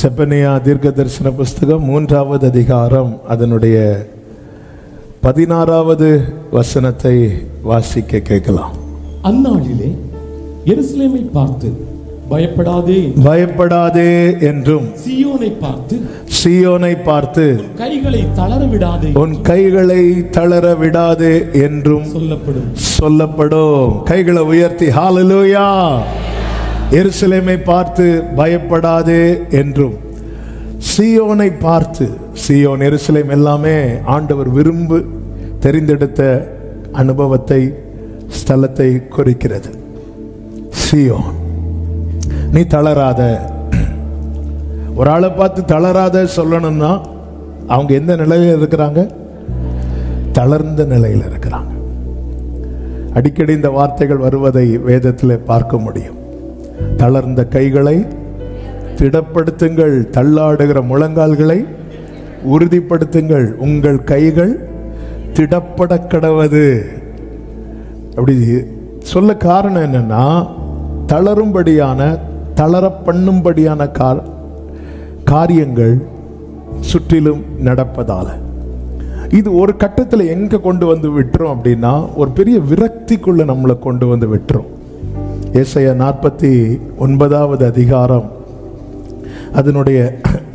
செப்பனியா தீர்க்க தரிசன புஸ்தகம் 3வது அதிகாரம் அதனுடைய 16வது வசனத்தை வாசிக்க கேட்கலாம். அந்நாளிலே எருசலேமை பார்த்து பயப்படாதே என்றும் சீயோனை பார்த்து உன் கைகளை தளர விடாதே என்றும் சொல்லப்படும். கைகளை உயர்த்தி ஹல்லேலூயா. எருசலேமை பார்த்து பயப்படாதே என்றும் சீயோனை பார்த்து, சீயோன் எருசலேம் எல்லாமே ஆண்டவர் விரும்பு தெரிந்தெடுத்த அனுபவத்தை ஸ்தலத்தை குறிக்கிறது. சீயோன், நீ தளராத. ஒரு ஆளை பார்த்து தளராத சொல்லணும்னா அவங்க எந்த நிலையில் இருக்கிறாங்க? தளர்ந்த நிலையில் இருக்கிறாங்க. அடிக்கடி இந்த வார்த்தைகள் வருவதை வேதத்தில் பார்க்க முடியும். தளர்ந்த கைகளை திடப்படுத்துங்கள், தள்ளாடுகிற முழங்கால்களை உறுதிப்படுத்துங்கள், உங்கள் கைகள் திடப்பட கடவது. அப்படி சொல்ல காரணம் என்னன்னா, தளரும்படியான தளர பண்ணும்படியான காரியங்கள் சுற்றிலும் நடப்பதால இது ஒரு கட்டத்தில் எங்க கொண்டு வந்து விட்டுரும் அப்படின்னா, ஒரு பெரிய விரக்திக்குள்ள நம்மளை கொண்டு வந்து விட்டுரும். ஏசாயா 49வது அதிகாரம் அதனுடைய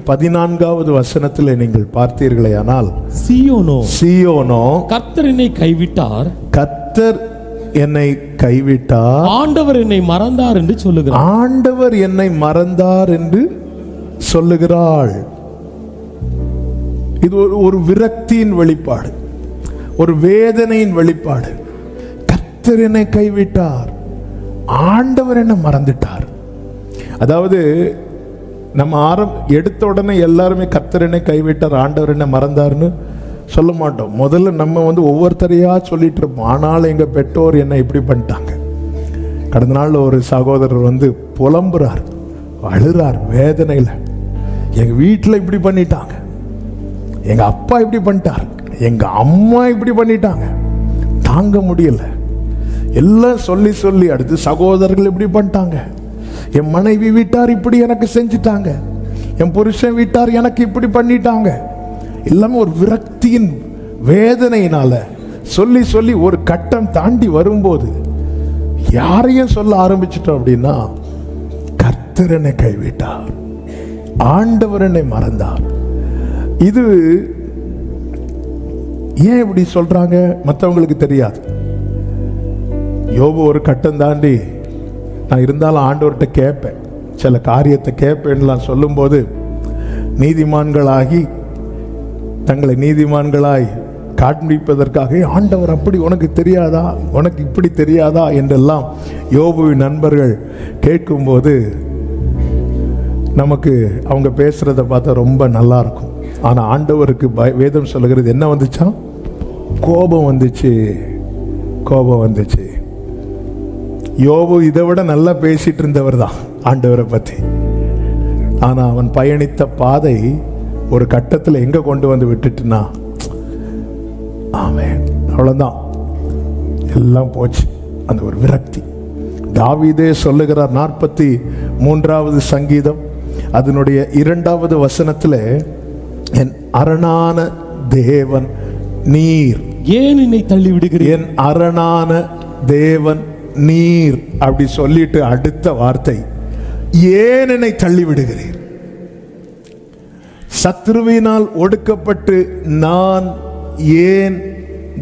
14வது வசனத்தில் நீங்கள் பார்த்தீர்களே ஆனால், சீயோனோ கர்த்தர் என்னை கைவிட்டார், கர்த்தர் என்னை கைவிட்டார், ஆண்டவர் என்னை மறந்தார் என்று சொல்லுகிறார். ஆண்டவர் என்னை மறந்தார் என்று சொல்லுகிறாள். இது ஒரு விரக்தியின் வெளிப்பாடு, ஒரு வேதனையின் வெளிப்பாடு. கர்த்தர் என்னை கைவிட்டார், ஆண்டவர் என்ன மறந்துட்டார். அதாவது நம்ம எடுத்த உடனே எல்லாருமே கர்த்தர் என்னை கைவிட்டார், ஆண்டவர் என்ன மறந்தார்னு சொல்ல மாட்டோம். முதல்ல நம்ம ஒவ்வொருத்தரையா சொல்லிட்டு இருப்போம். ஆனால் எங்க பெற்றோர் என்ன இப்படி பண்ணிட்டாங்க. கடந்த நாள் ஒரு சகோதரர் புலம்புறார், அழுறார் வேதனையில். எங்க வீட்டில் இப்படி பண்ணிட்டாங்க, எங்க அப்பா இப்படி பண்ணிட்டார், எங்க அம்மா இப்படி பண்ணிட்டாங்க, தாங்க முடியல. எல்லாம் சொல்லி சொல்லி அடுத்து சகோதரர்கள் இப்படி பண்ணிட்டாங்க, என் மனைவி வீட்டார் இப்படி எனக்கு செஞ்சிட்டாங்க, என் புருஷன் வீட்டார் எனக்கு இப்படி பண்ணிட்டாங்க. எல்லாமே ஒரு விரக்தியின் வேதனையினால சொல்லி சொல்லி ஒரு கட்டம் தாண்டி வரும்போது யாரையும் சொல்ல ஆரம்பிச்சிட்டோம் அப்படின்னா, கர்த்தர் என்னை கைவிட்டார், ஆண்டவர் என்னை மறந்தார். இது ஏன் இப்படி சொல்றாங்க மற்றவங்களுக்கு தெரியாது. யோபு ஒரு கட்டம் தாண்டி நான் இருந்தாலும் ஆண்டவர்கிட்ட கேட்பேன், சில காரியத்தை கேட்பேன்லாம் சொல்லும்போது, நீதிமான்களாகி தங்களை நீதிமான்களாய் காண்பிப்பதற்காக ஆண்டவர் அப்படி உனக்கு தெரியாதா, உனக்கு இப்படி தெரியாதா என்றெல்லாம் யோபுவின் நண்பர்கள் கேட்கும்போது நமக்கு அவங்க பேசுறத பார்த்தா ரொம்ப நல்லா இருக்கும். ஆனா ஆண்டவருக்கு வேதம் சொல்லுகிறது என்ன வந்துச்சா? கோபம் வந்துச்சு, கோபம் வந்துச்சு. யோபு இதை விட நல்லா பேசிட்டு இருந்தவர் தான் ஆண்டவரை பத்தி. ஆனா அவன் பயணித்த பாதை ஒரு கட்டத்தில் எங்க கொண்டு வந்து விட்டுட்டுனா, ஆமென், அவ்வளவுதான், எல்லாம் போச்சு. அந்த ஒரு விரக்தி. தாவீதே சொல்லுகிறார் 43வது சங்கீதம் அதனுடைய 2வது வசனத்தில், என் அரணான தேவன் நீர், ஏன் என்னை தள்ளி விடுகிறீர்? என் அரணான தேவன் நீர் அப்படி சொல்லிட்டு அடுத்த வார்த்தை, ஏன் என்னை தள்ளி விடுகிறீர்? சத்ருவினால் ஒடுக்கப்பட்டு நான் ஏன்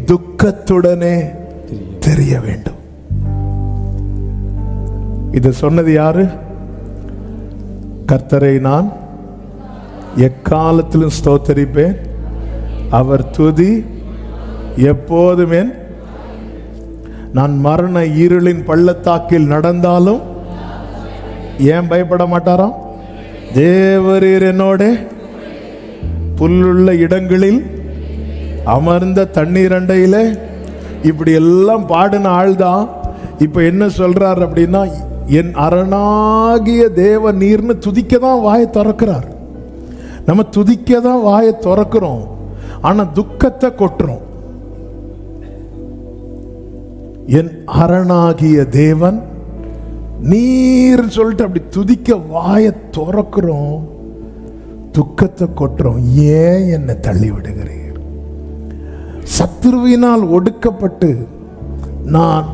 துக்கத்துடனே தெரிய வேண்டும்? இதை சொன்னது யாரு? கர்த்தரை நான் எக்காலத்திலும் ஸ்தோத்தரிப்பேன், அவர் துதி எப்போதுமே. நான் மரண இருளின் பள்ளத்தாக்கில் நடந்தாலும் ஏன் பயப்பட மாட்டாராம்? தேவரீர் என்னோட புல்லுள்ள இடங்களில் அமர்ந்த தண்ணீர் அண்டையில. இப்படி எல்லாம் பாடின ஆள்தான் இப்ப என்ன சொல்றார் அப்படின்னா, என் அரணாகிய தேவ நீர்னு துதிக்க தான் வாயை திறக்கிறார். நம்ம துதிக்க தான் வாயை திறக்கிறோம், ஆனா துக்கத்தை கொட்டுறோம். என் அரணாகிய தேவன் நீர் சொல்லிட்டு அப்படி துதிக்க வாயை திறக்கிறோம், துக்கத்தை கொட்டுறோம். ஏன் என்னை தள்ளி விடுகிறீர்? சத்துருவினால் ஒடுக்கப்பட்டு நான்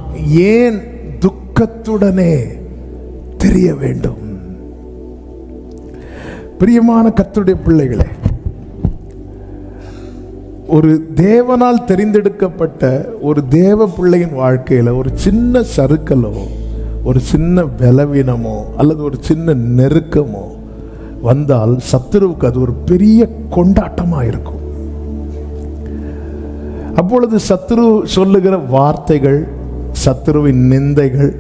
ஏன் துக்கத்துடனே தெரிய வேண்டும்? பிரியமான கர்த்தருடைய பிள்ளைகளே, ஒரு தேவனால் தெரிந்தெடுக்கப்பட்ட ஒரு தேவ பிள்ளையின் வாழ்க்கையில ஒரு சின்ன சறுக்கலோ, ஒரு சின்ன பலவீனமோ அல்லது ஒரு சின்ன நெருக்கமோ வந்தால் சத்துருவுக்கு அது ஒரு பெரிய கொண்டாட்டமாக இருக்கும். அப்பொழுது சத்துரு சொல்லுகிற வார்த்தைகள், சத்துருவின் நிந்தைகள்,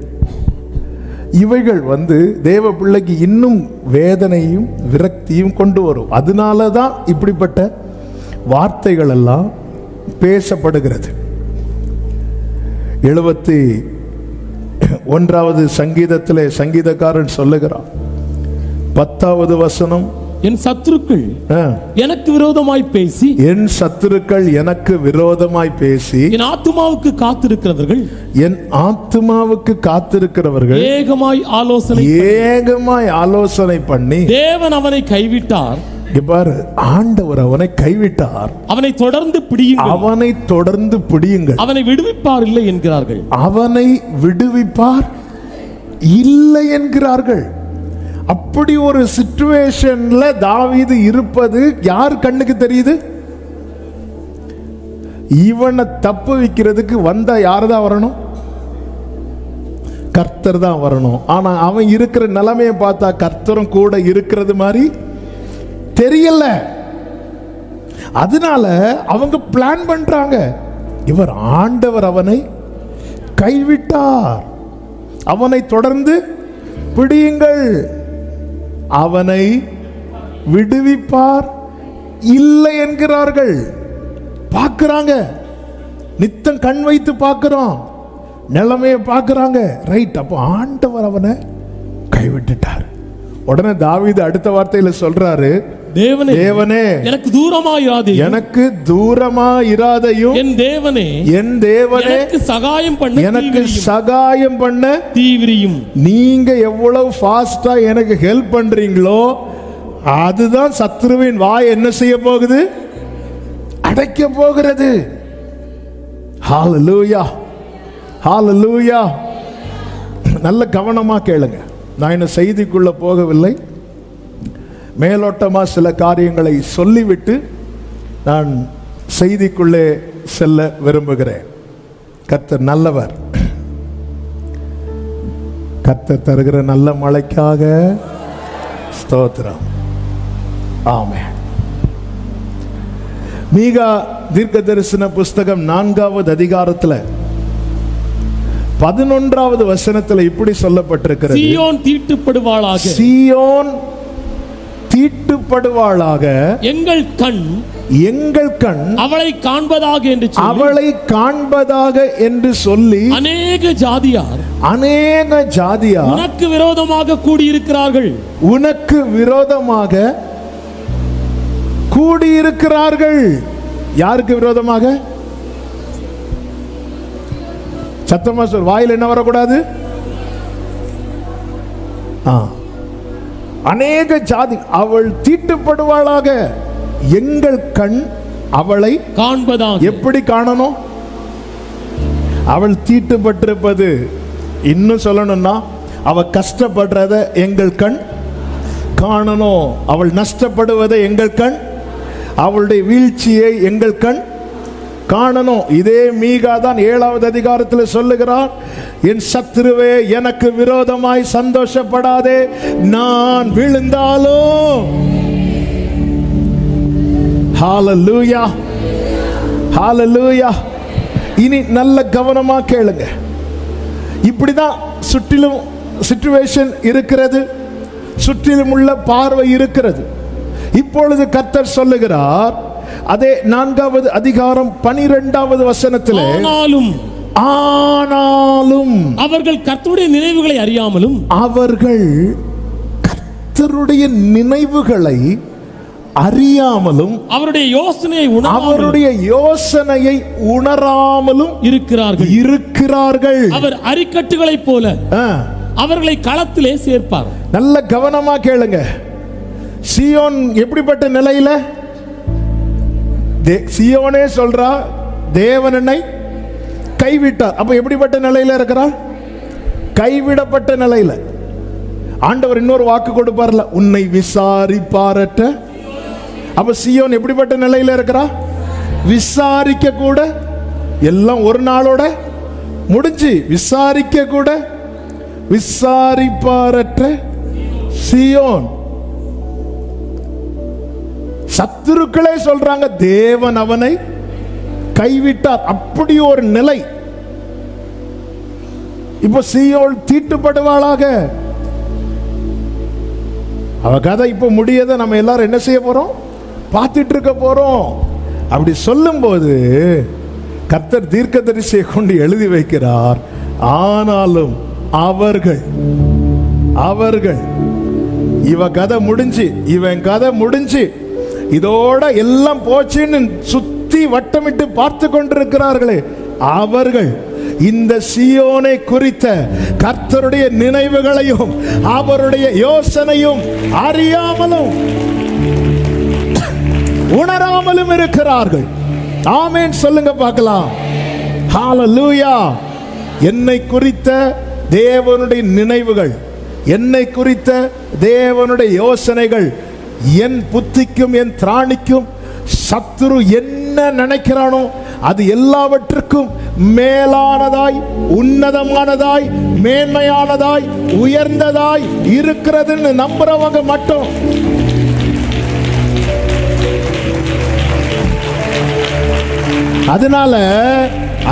இவைகள் தேவ பிள்ளைக்கு இன்னும் வேதனையும் விரக்தியும் கொண்டு வரும். அதனால தான் இப்படிப்பட்ட வார்த்தைகள் எல்லாம் பேசப்படுகிறது. 71வது சங்கீதத்திலே சங்கீதக்காரன் சொல்லுகிறான், 10வது வசனம், என் சத்துருக்கள் எனக்கு விரோதமாய் பேசி, என் சத்துருக்கள் எனக்கு விரோதமாய் பேசி, என் ஆத்துமாவுக்கு காத்திருக்கிறவர்கள், என் ஆத்துமாவுக்கு காத்திருக்கிறவர்கள் ஏகமாய் ஆலோசனை பண்ணி, தேவன் அவனை கைவிட்டார். பாரு, ஆண்டவர் அவனை கைவிட்டார், அவனை தொடர்ந்து பிடியுங்கள், அவனை தொடர்ந்து பிடியுங்கள், அவனை விடுவிப்பார் இல்லை என்கிறார்கள். அவனை விடுவிப்பார் இல்லை என்கிறார்கள். அப்படி ஒரு சிச்சுவேஷன்ல தாவீது இருப்பது யார் கண்ணுக்கு தெரியுது? இவனை தப்பு வைக்கிறதுக்கு வந்த யார் தான் வரணும்? கர்த்தர் தான் வரணும். ஆனா அவன் இருக்கிற நிலைமையை பார்த்தா கர்த்தரும் கூட இருக்கிறது மாதிரி தெரியல. அதனால அவங்க பிளான் பண்றாங்க, இவர் ஆண்டவர் அவனை கைவிட்டார், அவனை தொடர்ந்து பிடியுங்கள், அவனை விடுவிப்பார் இல்லை என்கிறார்கள். பார்க்கிறாங்க, நித்தம் கண் வைத்து பார்க்கிறோம், நிலைமையை பார்க்கிறாங்க. ரைட், அப்போ ஆண்டவர் அவனை கைவிட்டுட்டார். உடனே தாவீது அடுத்த வார்த்தையில சொல்றாரு, தேவனே, தேவனே எனக்கு தூரமாயிராதே, எனக்கு தூரமாயிராதையும், என் தேவனே, என் தேவனே எனக்கு சகாயம் பண்ண, எனக்கு சகாயம் பண்ண தீவிரியும். நீங்க எவ்வளவு ஃபாஸ்டா எனக்கு ஹெல்ப் பண்றீங்களோ அதுதான் சத்துருவின் வாய் என்ன செய்ய போகுது? அடைக்க போகிறது. ஹalleluya, ஹalleluya. நல்ல கவனமா கேளுங்க. நான் இன்னும் செய்திக்குள்ள போகவில்லை. மேலோட்டமா சில காரியங்களை சொல்லிவிட்டு நான் செய்திக்குள்ளே செல்ல விரும்புகிறேன். கர்த்தர் நல்லவர். கர்த்தர் தருகிற நல்ல மழைக்காக ஸ்தோத்திரம். ஆமென். மீகா தீர்க்க தரிசன புஸ்தகம் 4வது அதிகாரத்தில் 11வது வசனத்தில் இப்படி சொல்லப்பட்டிருக்கிறது, சீயோன் தீட்டுப்படுவாளாக, சீயோன் தீட்டுப்படுவாளாக, எங்கள் கண் அவளை காண்பதாக என்று சொல்லி, அவளை காண்பதாக என்று சொல்லி அநேக ஜாதியார் உனக்கு விரோதமாக கூடியிருக்கிறார்கள், உனக்கு விரோதமாக கூடியிருக்கிறார்கள். யாருக்கு விரோதமாக? சத்தமா சொல், வாயில் என்ன வரக்கூடாது? அநேக ஜாதி அவள் தீட்டுப்படுவாளாக, எங்கள் கண் அவளை காண்பதாக. எப்படி காணணும்? அவள் தீட்டுப்பட்டிருப்பது, இன்னும் சொல்லணும்னா அவ கஷ்டப்படுறத எங்கள் கண் காணணும். அவள் நஷ்டப்படுவதை எங்கள் கண், அவளுடைய வீழ்ச்சியை எங்கள் கண் காணணும். இதே மீகா தான் 7வது அதிகாரத்தில் சொல்லுகிறார், என் சத்துருவே எனக்கு விரோதமாய் சந்தோஷப்படாதே, நான் விழுந்தாலும். ஹalleluya, ஹalleluya. இனி நல்ல கவனமா கேளுங்க. இப்படிதான் சுற்றிலும் சிச்சுவேஷன் இருக்கிறது, சுற்றிலும் உள்ள பார்வை இருக்கிறது. இப்பொழுது கர்த்தர் சொல்லுகிறார், அதே 4வது அதிகாரம் 12வது வசனத்தில், ஆனாலும் அவர்கள் கர்த்தருடைய நினைவுகளை அறியாமலும், அவர்கள் கர்த்தருடைய நினைவுகளை அறியாமலும், அவருடைய யோசனையை உணராமலும் இருக்கிறார்கள். அவர் அரிக்கட்டுகளைப் போல அவர்களை களத்திலே சேர்ப்பார். நல்ல கவனமா கேளுங்க. சீயோன் எப்படிப்பட்ட நிலையில? சீயோனே சொல்றா தேவன் என்னை கைவிட்டார். அப்ப எப்படிப்பட்ட நிலையில இருக்கிறா? கைவிடப்பட்ட நிலையில. ஆண்டவர் இன்னொரு வாக்கு கொடுப்பார்ல, உன்னை விசாரிப்பாரற்ற. அப்ப சீயோன் எப்படிப்பட்ட நிலையில இருக்கிறா? விசாரிக்க கூட எல்லாம் ஒரு நாளோட முடிஞ்சு, விசாரிக்க கூட விசாரிப்பாரற்ற சீயோன். சத்துருக்களே சொல்றாங்க தேவன் அவனை கைவிட்டார். அப்படி ஒரு நிலை. இப்போ சீயோன் தீட்டுப்படுவாளாக. அவ கதை இப்ப முடியத நம்ம எல்லாரும் என்ன செய்ய போறோம்? பார்த்துட்டு இருக்க போறோம். அப்படி சொல்லும் போது கர்த்தர் தீர்க்கதரிசியை கொண்டு எழுதி வைக்கிறார். ஆனாலும் அவர்கள் இவ கதை முடிஞ்சு, இவன் கதை முடிஞ்சு, இதோட எல்லாம் போச்சுன்னு சுத்தி வட்டமிட்டு பார்த்து கொண்டிருக்கிறார்களே, அவர்கள் இந்த சீயோனை குறித்த கர்த்தருடைய நினைவுகளையும் அவருடைய யோசனையும் அறியாமலும் உணராமலும் இருக்கிறார்கள். ஆமென் சொல்லுங்க பார்க்கலாம். ஹalleluya. என்னை குறித்த தேவனுடைய நினைவுகள், என்னை குறித்த தேவனுடைய யோசனைகள், என் புத்திக்கும் என் திராணிக்கும் சத்துரு என்ன நினைக்கிறானோ அது எல்லாவற்றுக்கும் மேலானதாய், உன்னதமானதாய், மேன்மையானதாய், உயர்ந்ததாய் இருக்கிறதுன்னு நம்புறவங்க மட்டும்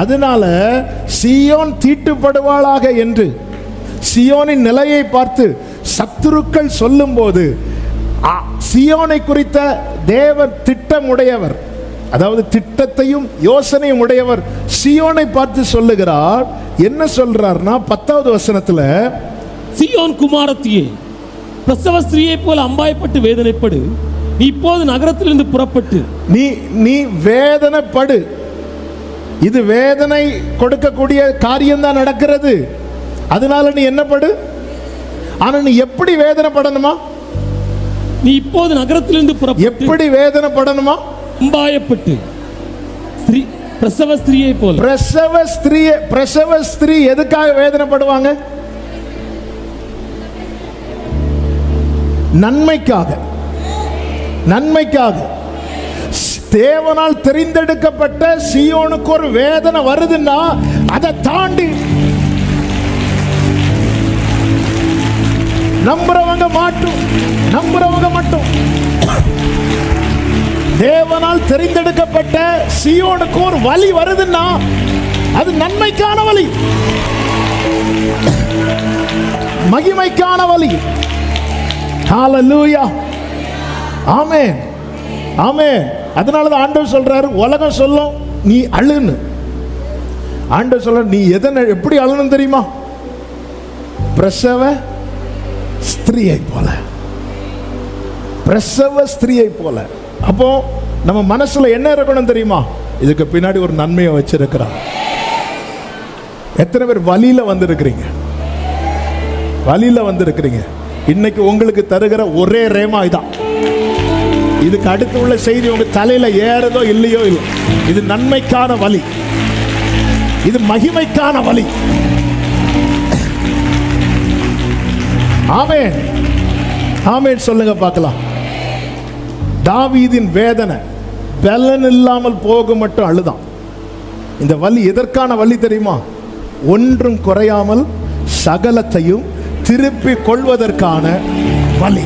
அதனால சீயோன் தீட்டுப்படுவாளாக என்று சீயோனின் நிலையை பார்த்து சத்துருக்கள் சொல்லும் போது, சீயோனை குறித்த தேவன் திட்டம் உடையவர், அதாவது திட்டத்தையும் யோசனையும் உடையவர் சீயோனை பார்த்து சொல்லுகிறார். என்ன சொல்றார்னா 10வது வசனத்துல, சீயோன் குமாரத்தியே, பிரசவ ஸ்திரீயை போல அம்பாயப்பட்டு வேதனைப்படு, நீ இப்போது நகரத்திலிருந்து புறப்பட்டு நீ வேதனைப்படு. இது வேதனை கொடுக்கக்கூடிய காரியம் தான் நடக்கிறது. அதனால நீ என்ன படு? ஆனா நீ எப்படி வேதனைப்படணுமா? நீ இப்போது நகரத்திலிருந்து புறப்பட்டு எப்படி வேதனைப்படணுமா? அம்பாயப்பட்டு பிரசவ ஸ்திரீயை போல. பிரசவ ஸ்திரீ எதுக்காக வேதனைப்படுவாங்க? நன்மைக்காக. தேவனால் தெரிந்தெடுக்கப்பட்ட சீயோனுக்கு ஒரு வேதனை வருதுன்னா அதை தாண்டி நம்புறவங்க மட்டும் தேவனால் தெரிந்தெடுக்கப்பட்ட சீயோனுக்கு ஒரு வலி வருதுன்னா அது நன்மைக்கான வலி, மகிமைக்கான வலி. ஹalleluya. ஆமென், ஆமென். அதனாலதான் ஆண்டவர் சொல்றாரு, உலகம் சொல்லும் நீ அழுன்னு. ஆண்டவர் சொல்ற நீ எப்படி அழணும் தெரியுமா? பிரசவ ஸ்திரீயை போல, பிரசவ ஸ்திரீயை போல. அப்போ நம்ம மனசுல என்ன இருக்கணும் தெரியுமா? இதுக்கு பின்னாடி ஒரு நன்மையை வச்சிருக்கிறார். எத்தனை பேர் வலியில வந்திருக்கிறீங்க? இன்னைக்கு உங்களுக்கு தருகிற ஒரே ரேமா இதான். இதுக்கு அடுத்து உள்ள செய்தி உங்க தலையில ஏறதோ இல்லையோ இல்லை. இது நன்மைக்கான வலி, இது மகிமைக்கான வலி. ஆமென், ஆமென் சொல்லுங்க பார்க்கலாம். தாவீதின் வேதனை பலன் இல்லாமல் போக மட்டும் அழுதான். இந்த வலி எதற்கான வலி தெரியுமா? ஒன்றும் குறையாமல் சகலத்தையும் திருப்பி கொள்வதற்கான வலி.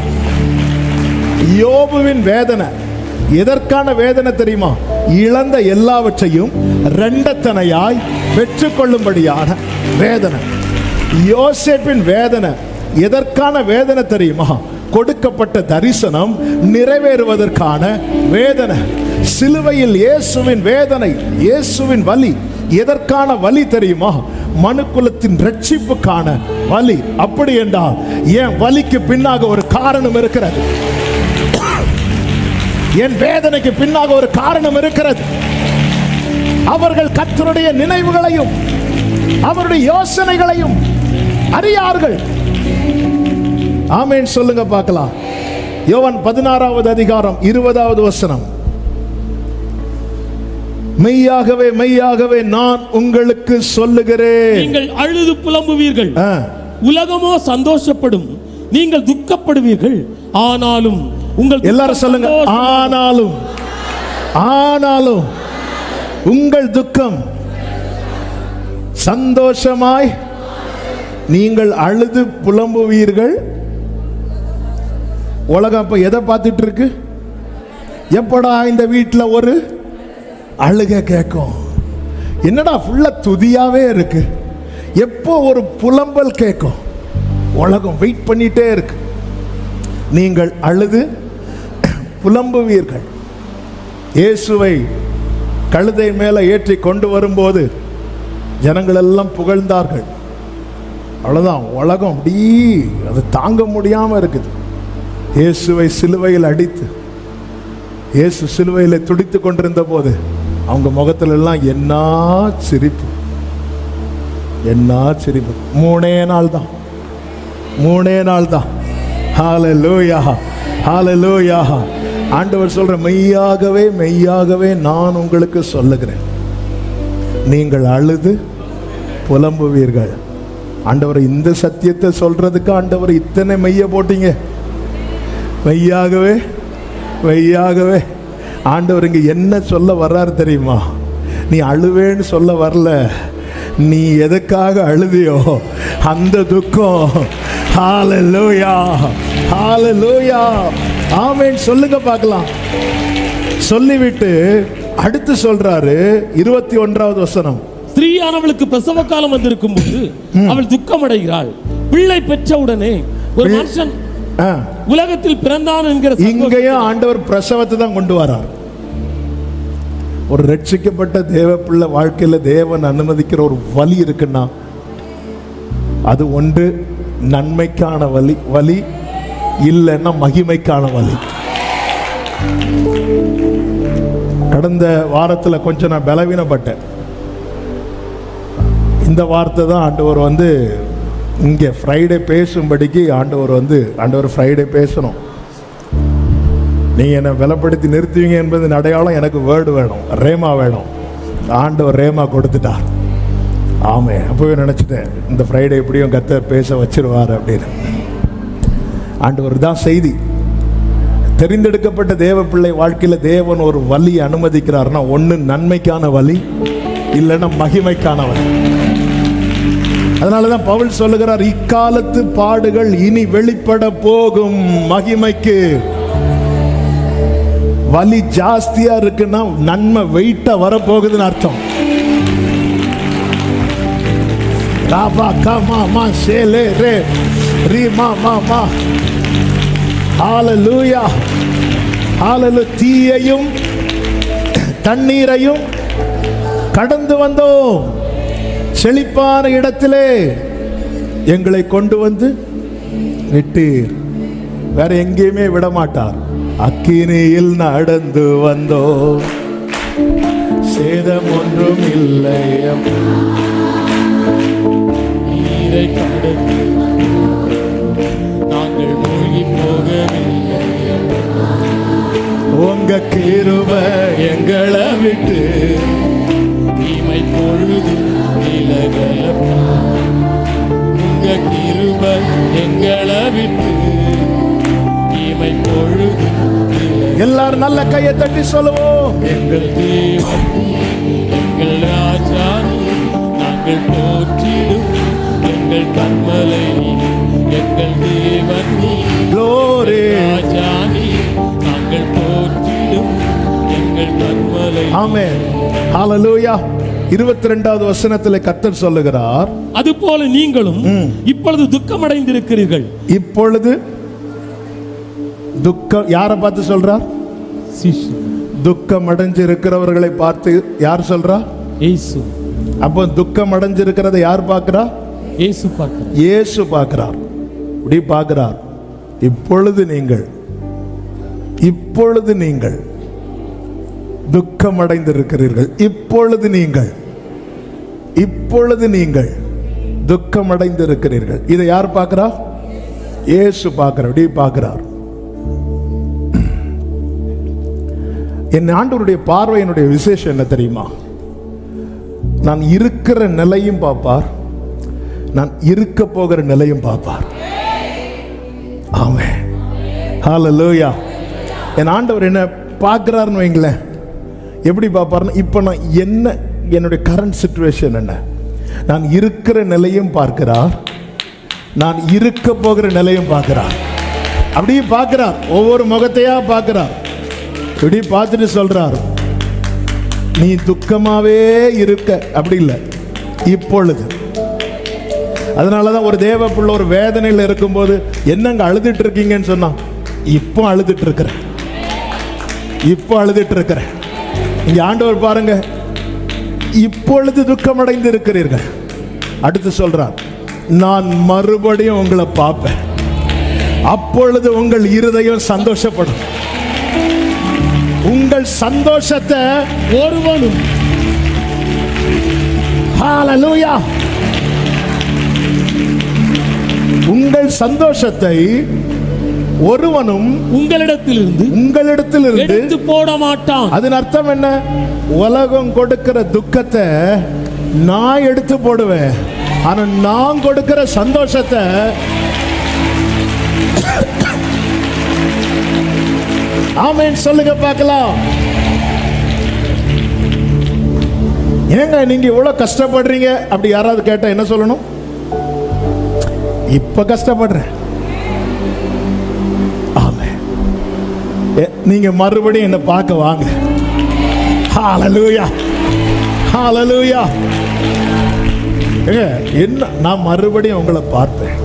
யோபுவின் வேதனை எதற்கான வேதனை தெரியுமா? இழந்த எல்லாவற்றையும் இரண்டத்தனையாய் பெற்றுக்கொள்ளும்படியான வேதனை. யோசேப்பின் வேதனை எதற்கான வேதனை தெரியுமா? கொடுக்கப்பட்ட தரிசனம் நிறைவேறுவதற்கான வேதனை. சிலுவையில் இயேசுவின் வேதனை, இயேசுவின் வலி எதற்கான வலி தெரியுமா? மனுக்குலத்தின் ரட்சிப்புக்கான வலி. அப்படி என்றால் என் வலிக்கு பின்னாக ஒரு காரணம் இருக்கிறது, என் வேதனைக்கு பின்னாக ஒரு காரணம் இருக்கிறது. அவர்கள் கர்த்தருடைய நினைவுகளையும் அவருடைய யோசனைகளையும் அறியார்கள். ஆமென் சொல்லுங்க பார்க்கலாம். யோவான் 16வது அதிகாரம் 20வது வசனம். மெய்யாகவே மெய்யாகவே நான் உங்களுக்கு சொல்லுகிறேன், நீங்கள் அழுது புலம்புவீர்கள், உலகமோ சந்தோஷப்படும். நீங்கள் துக்கப்படுவீர்கள், ஆனாலும் உங்கள் எல்லாரும் சொல்லுங்க, ஆனாலும் ஆனாலும் உங்கள் துக்கம் சந்தோஷமாய் நீங்கள் அழுது புலம்புவீர்கள். உலகம் அப்ப எதை பார்த்துட்டு இருக்கு? எப்படா இந்த வீட்டில் ஒரு அழுக கேட்கும்? என்னடா ஃபுல்லா துதியாவே இருக்கு, எப்போ ஒரு புலம்பல் கேட்கும்? உலகம் வெயிட் பண்ணிட்டே இருக்கு. நீங்கள் அழுது புலம்புவீர்கள். இயேசுவை கழுதை மேல ஏற்றி கொண்டு வரும்போது ஜனங்கள் எல்லாம் புகழ்ந்தார்கள். அவ்வளவுதான், உலகம் அப்படி அது தாங்க முடியாம இருக்குது. இயேசுவை சிலுவையில் அடித்து இயேசு சிலுவையில் துடித்து கொண்டிருந்த போது அவங்க முகத்துல எல்லாம் என்ன சிரிப்பு, என்ன சிரிப்பு. 3 நாள் தான், 3 நாள் தான். ஹல்லேலூயா, ஹல்லேலூயா. ஆண்டவர் சொல்ற, மெய்யாகவே மெய்யாகவே நான் உங்களுக்கு சொல்லுகிறேன், நீங்கள் அழுது புலம்புவீர்கள். ஆண்டவர் இந்த சத்தியத்தை சொல்றதுக்கு ஆண்டவர் இத்தனை மெய்ய போட்டீங்க. மெய்யாகவே மெய்யாகவே. ஆண்டவர் இங்க என்ன சொல்ல வர்றாரு தெரியுமா? நீ அழுவேன்னு சொல்ல வரல, நீ எதுக்காக அழுதியோ அந்த துக்கம். ஹல்லேலூயா, ஹல்லேலூயா, ஆமென் சொல்லுங்க பார்க்கலாம். சொல்லிவிட்டு அடுத்து சொல்றாரு 21வது வசனம். ஸ்திரீயானவளுக்கு பிரசவ காலம் வந்திருக்கும் போது அவள் துக்கம் அடைகிறாள். பிள்ளை பெற்றவுடனே ஒரு மனுஷன் உலகத்தில் பிறந்தான் என்கிற இங்கேயும் ஆண்டவர் பிரசவத்தை தான் கொண்டு வரார். ஒரு ரட்சிக்கப்பட்ட தேவ பிள்ளை வாழ்க்கையில தேவன் அனுமதிக்கிற ஒரு வலி இருக்குன்னா அது ஒன்று நன்மைக்கான வலி, வலி இல்லைன்னா மகிமைக்கான வலி. கடந்த வாரத்தில் கொஞ்சம் நான் பலவீனப்பட்டேன். இந்த வார்த்தை தான் ஆண்டவர் இங்கே ஃப்ரைடே பேசும்படிக்கு ஆண்டவர் ஃப்ரைடே பேசணும். நீங்கள் என்னை பலப்படுத்தி நிறுத்துவீங்க என்பது அடையாளம் எனக்கு வேர்டு வேணும், ரேமா வேணும். ஆண்டவர் ரேமா கொடுத்துட்டார். ஆமே, அப்போவே நினச்சிட்டேன் இந்த ஃப்ரைடே எப்படியும் கர்த்தர் பேச வச்சிருவார் அப்படின்னு. ஆண்டவர் தான் செய்தி. தெரிந்தெடுக்கப்பட்ட தேவ பிள்ளை வாழ்க்கையில் தேவன் ஒரு வலி அனுமதிக்கிறார்னா ஒன்று நன்மைக்கான வலி, இல்லைன்னா மகிமைக்கான வலி. அதனாலதான் பவுல் சொல்லுகிறார், இக்காலத்து பாடுகள் இனி வெளிப்பட போகும் மகிமைக்கு. வலி ஜாஸ்தியா இருக்குன்னா நன்மை வெயிட்டா வரப்போகுதுன்னு அர்த்தம். ராபா கமா மா சேலே ரே ரீமா மாமா. ஹல்லேலூயா, ஹல்லேலூயா. தீயையும் தண்ணீரையும் கடந்து வந்தோம், செழிப்பான இடத்திலே எங்களை கொண்டு வந்து விட்டீர். வேற எங்கேயுமே விட மாட்டார். அக்கினியில் நடந்து வந்தோம், சேதம் ஒன்றும் இல்லை. நாங்கள் மூழ்கி போகவில்லை, உங்க கிருபை எங்களை விட்டு இமை பொழுது விலகல. உங்க கிருபை எங்களை விட்டு இமை பொழுது. எல்லாரும் நல்ல கையை தட்டி சொல்லுவோம், எங்கள் தேவன் எங்கள் ராஜா, நாங்கள் போற்றிடும் எங்கள் கண்மலை, எங்கள் தேவன் glory, ராஜா, நாங்கள் போற்றிடும் எங்கள் கண்மலை. ஆமென், ஹல்லேலூயா. 22வது வசனத்திலே கர்த்தர் சொல்லுகிறார், அதுபோல நீங்களும் இப்பொழுது துக்கமடைந்திருக்கிறீர்கள். இப்பொழுது துக்கம் யாரை பார்த்து சொல்றார்? துக்கம் அடைஞ்சிருக்கிறவர்களை பார்த்து யார் சொல்றா? இயேசு. அப்போ துக்கம் அடைஞ்சிருக்கிறதை யார் பார்க்கிறா? இயேசு பார்க்கிறார். இயேசு பார்க்கிறார், இப்படி பார்க்கிறார். இப்பொழுது நீங்கள் துக்கம் அடைந்திருக்கிறீர்கள். இப்பொழுது நீங்கள் துக்கம் அடைந்திருக்கிறீர்கள். இதை யார் பார்க்கிறா? இயேசு பார்க்கிறார், இப்படி பார்க்கிறார். என் ஆண்டவருடைய பார்வையினுடைய விசேஷம் என்ன தெரியுமா? நான் இருக்கிற நிலையும் பார்ப்பார், நான் இருக்க போகிற நிலையும் பார்ப்பார். ஆமென், ஹல்லேலூயா. என் ஆண்டவர் என்ன பார்க்கிறாருன்னு வைங்களேன், எப்படி பார்ப்பாருன்னா, இப்போ நான் என்ன, என்னுடைய கரண்ட் சிச்சுவேஷன் என்ன, நான் இருக்கிற நிலையும் பார்க்கிறார், நான் இருக்க போகிற நிலையும் பார்க்கிறார். அப்படியே பார்க்கிறார், ஒவ்வொரு முகத்தையா பார்க்கிறார். இப்படி பார்த்துட்டு சொல்றார், நீ துக்கமாவே இருக்க, அப்படி இல்லை, இப்பொழுது. அதனாலதான் ஒரு தேவ பிள்ளை ஒரு வேதனையில் இருக்கும்போது, என்னங்க அழுதுட்டு இருக்கீங்கன்னு சொன்னா, இப்போ அழுதுட்டு இருக்கிறேன், இப்போ அழுதுட்டு இருக்கிறேன். இங்க ஆண்டவர் பாருங்க, இப்பொழுது துக்கமடைந்து இருக்கிறீர்கள். அடுத்து சொல்றார், நான் மறுபடியும் உங்களை பார்ப்பேன், அப்பொழுது உங்கள் இருதயம் சந்தோஷப்படும். உங்கள் சந்தோஷத்தை ஒருவனும், ஹல்லேலூயா, உங்கள் சந்தோஷத்தை ஒருவனும் உங்களிடத்திலிருந்து எடுத்து போட மாட்டான். அதன் அர்த்தம் என்ன? உலகம் கொடுக்கிற துக்கத்தை நான் எடுத்து போடுவேன், ஆனா நான் கொடுக்கிற சந்தோஷத்தை ஆமென் சொல்லுங்க பார்க்கலாம். ஏங்க நீங்க இவ்வளவு கஷ்டப்படுறீங்க அப்படி யாராவது கேட்டா என்ன சொல்லணும்? இப்ப கஷ்டப்படுறேன். ஆமென். நீங்க மறுபடியும் என்ன பார்க்க வாங்க. ஹல்லேலூயா, ஹல்லேலூயா. என்ன, நான் மறுபடியும் உங்களை பார்ப்பேன்,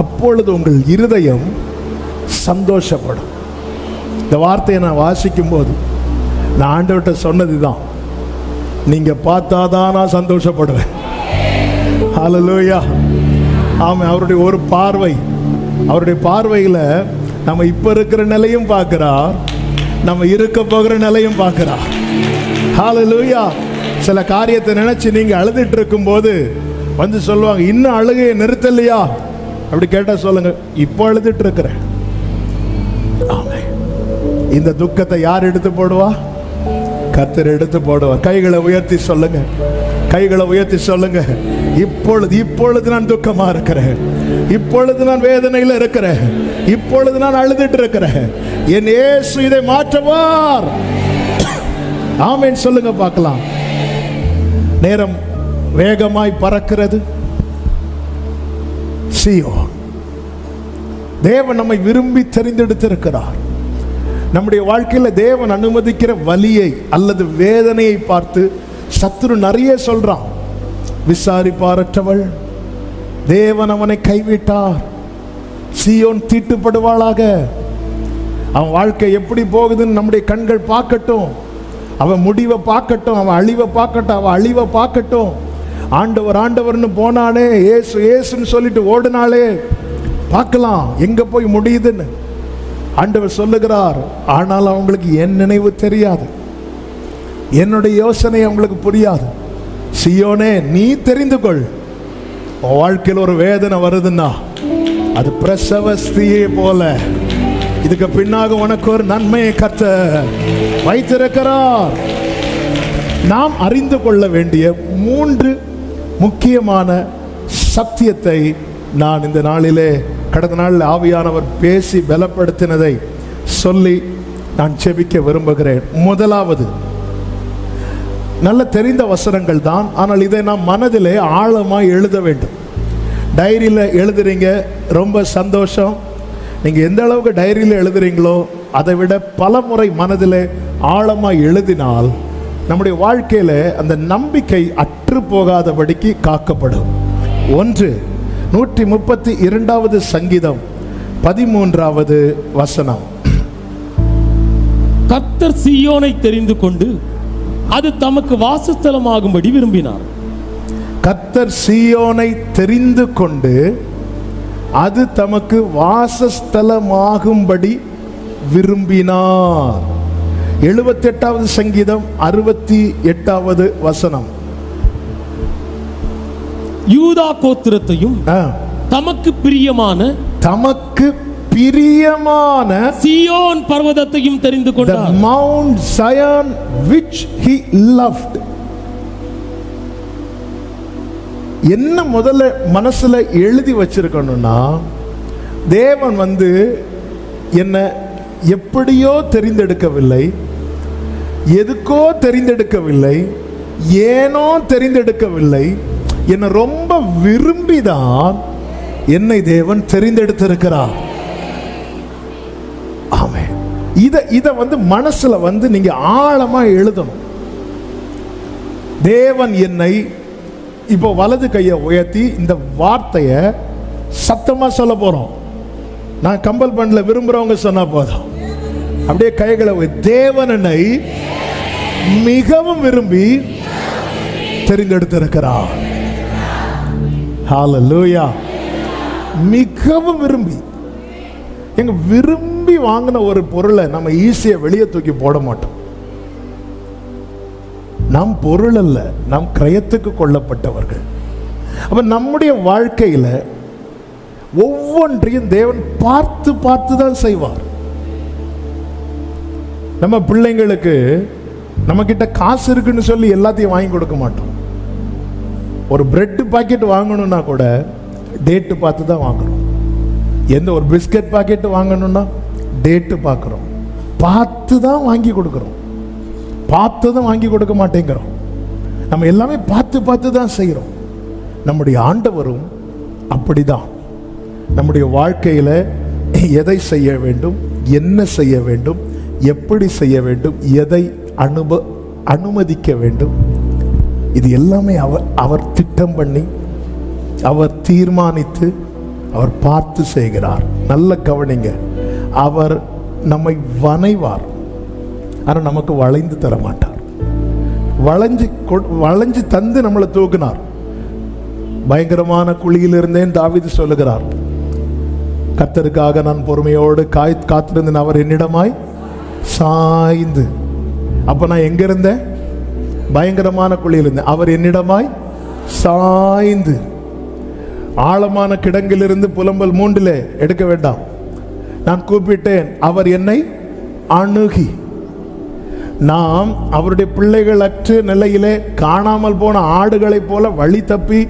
அப்பொழுது உங்கள் இருதயம் சந்தோஷப்படும். இந்த வார்த்தையை நான் வாசிக்கும் போது நான் ஆண்டவர்கிட்ட சொன்னதுதான், நீங்க பார்த்தாதான் நான் சந்தோஷப்படுவேன். ஹல்லேலூயா. ஆமாம், அவருடைய ஒரு பார்வை, அவருடைய பார்வையில் நம்ம இப்ப இருக்கிற நிலையும் பார்க்கிறார், நம்ம இருக்க போகிற நிலையும் பார்க்கிறார். ஹல்லேலூயா. சில காரியத்தை நினைச்சு நீங்க அழுதுட்டு இருக்கும் போது வந்து சொல்லுவாங்க, இன்னும் அழுகையை நிறுத்தலையா? அப்படி கேட்டா சொல்லுங்க, இப்போ அழுதுட்டு இருக்கிறேன். ஆமென். இந்த துக்கத்தை யார் எடுத்து போடுவா? கர்த்தர் எடுத்து போடுவா. கைகளை உயர்த்தி சொல்லுங்க, கைகளை உயர்த்தி சொல்லுங்க, இப்பொழுது நான் துக்கமா இருக்கிறேன், இப்பொழுது நான் வேதனையில் இருக்கிறேன், இப்பொழுது நான் அழுதுட்டு இருக்கிறேன், என் இயேசு இதை மாற்றுவார். ஆமென் சொல்லுங்க பார்க்கலாம். நேரம் வேகமாய் பறக்கிறது. சீயோன், தேவன் நம்மை விரும்பி தெரிந்தெடுத்திருக்கிறார். நம்முடைய வாழ்க்கையில் தேவன் அனுமதிக்கிற வலியை அல்லது வேதனையை பார்த்து சத்துரு நிறைய சொல்றான். விசாரிப்பாரற்றவள், தேவன் அவனை கைவிட்டார், சீயோன் தீட்டுப்படுவாளாக. அவன் வாழ்க்கை எப்படி போகுதுன்னு நம்முடைய கண்கள் பார்க்கட்டும், அவன் முடிவை பார்க்கட்டும், அவன் அழிவை பார்க்கட்டும், அவன் அழிவை பார்க்கட்டும். ஆண்டவர் ஆண்டவர்னு போனாலே, ஏசு ஏசுன்னு சொல்லிட்டு ஓடினாலே, பார்க்கலாம் எங்க போய் முடியுதுன்னு. ஆண்டவர் சொல்லுகிறார், ஆனால் அவங்களுக்கு என் நினைவு தெரியாது, என்னுடைய யோசனை அவங்களுக்கு புரியாது. சீயோனே, நீ தெரிந்து கொள், உன் வாழ்க்கையில் ஒரு வேதனை வருதுன்னா அது பிரசவஸ்தியை போல, இதுக்கு பின்னாக உனக்கு ஒரு நன்மையை கர்த்தர் வைத்திருக்கிறார். நாம் அறிந்து கொள்ள வேண்டிய 3 முக்கியமான சத்தியத்தை நான் இந்த நாளிலே, கடந்த நாளில் ஆவியானவர் பேசி பலப்படுத்தினதை சொல்லி நான் செபிக்க விரும்புகிறேன். முதலாவது, நல்ல தெரிந்த வசனங்கள் தான், ஆனால் இதை நாம் மனதிலே ஆழமாக எழுத வேண்டும். டைரியில் எழுதுறீங்க, ரொம்ப சந்தோஷம். நீங்கள் எந்த அளவுக்கு டைரியில் எழுதுறீங்களோ அதை விட பல முறை மனதில் ஆழமாக எழுதினால் நம்முடைய வாழ்க்கையில் அந்த நம்பிக்கை அற்று போகாதபடிக்கு காக்கப்படும். 1 132 சங்கீதம் 13வது வசனம். கர்த்தர் சீயோனை தெரிந்து கொண்டு அது தமக்கு வாசஸ்தலமாகும்படி விரும்பினார். கர்த்தர் சீயோனை தெரிந்து கொண்டு அது தமக்கு வாசஸ்தலமாகும்படி விரும்பினார். 78வது சங்கீதம் 68வது வசனம். யூதா கோத்திரத்தையும் தமக்கு பிரியமான சீயோன் பர்வதத்தையும் தெரிந்து the கொண்டார். Mount Zion which he loved. என்ன முதல்ல மனசுல எழுதி வச்சிருக்கணும்னா, தேவன் என்ன எப்படியோ தெரிந்தெடுக்கவில்லை, எதுக்கோ தெரிந்தெடுக்கவில்லை, ஏனோ தெரிந்தெடுக்கவில்லை, என்னை ரொம்ப விரும்பிதான் என்னை தேவன் தெரிந்தெடுத்திருக்கிறார். ஆமென். இத மனசுல நீங்க ஆழமா எழுதணும். தேவன் என்னை, இப்போ வலது கையை உயர்த்தி இந்த வார்த்தையை சத்தமா சொல்ல போறோம். நான் கம்பல் பண்ணல, விரும்புறவங்க சொன்னா போதும். அப்படியே கைகளை தேவன் என்னை மிகவும் விரும்பி தெரிந்தெடுத்திருக்கிறார். ஹல்லேலூயா. மிகவும் விரும்பி. எங்க விரும்பி வாங்கின ஒரு பொருளை நம்ம ஈஸியா வெளியே தூக்கி போட மாட்டோம். நம் பொருள் அல்ல, நம் கிரயத்துக்கு கொள்ளப்பட்டவர்கள். அப்ப நம்முடைய வாழ்க்கையில ஒவ்வொன்றையும் தேவன் பார்த்து பார்த்து தான் செய்வார். நம்ம பிள்ளைங்களுக்கு நம்ம கிட்ட காசு இருக்குன்னு சொல்லி எல்லாத்தையும் வாங்கி கொடுக்க மாட்டோம். ஒரு பிரெட் பாக்கெட் வாங்கணும்னா கூட டேட்டு பார்த்து தான் வாங்கணும். எந்த ஒரு பிஸ்கட் பாக்கெட் வாங்கணும்னா டேட்டு பார்க்குறோம், பார்த்து தான் வாங்கி கொடுக்குறோம். பார்த்து தான் வாங்கி கொடுக்க மாட்டேங்கிறோம். நம்ம எல்லாமே பார்த்து பார்த்து தான் செய்கிறோம். நம்முடைய ஆண்டவரும் அப்படிதான். நம்முடைய வாழ்க்கையில் எதை செய்ய வேண்டும், என்ன செய்ய வேண்டும், எப்படி செய்ய வேண்டும், எதை அனுமதிக்க வேண்டும், இது எல்லாமே அவர் திட்டம் பண்ணி, அவர் தீர்மானித்து, அவர் பார்த்து செய்கிறார். நல்ல கவனிங்க. அவர் நம்மை வணைவார், ஆனால் நமக்கு வளைந்து தர மாட்டார். வளைஞ்சு தந்து நம்மளை தூக்கினார். பயங்கரமான குழியில் இருந்தேன் தாவீது சொல்லுகிறார். கர்த்தருக்காக நான் பொறுமையோடு காத்திருந்தேன், அவர் என்னிடமாய் சாய்ந்து. அப்ப நான் எங்க இருந்தேன்? பயங்கரமான குழியில் இருந்தேன். அவர் என்னிடமாய் சாய்ந்து. ஆழமான கிடங்கிலிருந்து புலம்பல் மூண்டிலே எடுக்க வேண்டாம். நான் கூப்பிட்டேன், அவர் என்னை அணுகி. நாம் அவருடைய பிள்ளைகள் அற்ற நிலையிலே காணாமல் போன ஆடுகளைப் போல வழி தப்பி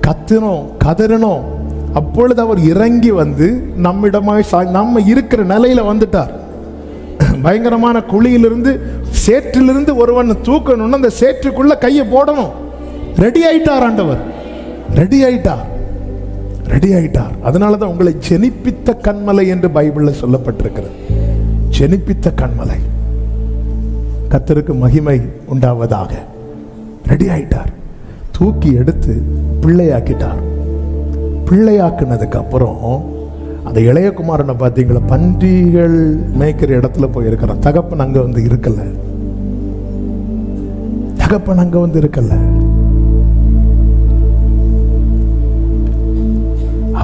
கத்தினோம், கதறினோம். அப்பொழுது அவர் இறங்கி நம்மிடமாய் நம்ம இருக்கிற நிலையில வந்துட்டார். பயங்கரமான குழியிலிருந்து, சேற்றிலிருந்து ஒருவன் தூக்கணும்னு அந்த சேற்றுக்குள்ள கையை போடணும். ரெடி ஆயிட்டார் ஆண்டவர், ரெடி ஆயிட்டார், ரெடி ஆயிட்டார். அதனாலதான் உங்களை ஜெனிப்பித்த கண்மலை என்று பைபிள்ல சொல்லப்பட்டிருக்கிறது. ஜெனிப்பித்த கண்மலை. கர்த்தருக்கு மகிமை உண்டாவதாக. ரெடி ஆயிட்டார், தூக்கி எடுத்து பிள்ளையாக்கிட்டார். பிள்ளையாக்குனதுக்கு அப்புறம் அந்த இளையகுமாரனை பார்த்தீங்களா, பன்றிகள் மேய்க்கிற இடத்துல போயிருக்கிறான். தகப்பன் அங்க இருக்கல, தகப்பன் அங்க இருக்கல.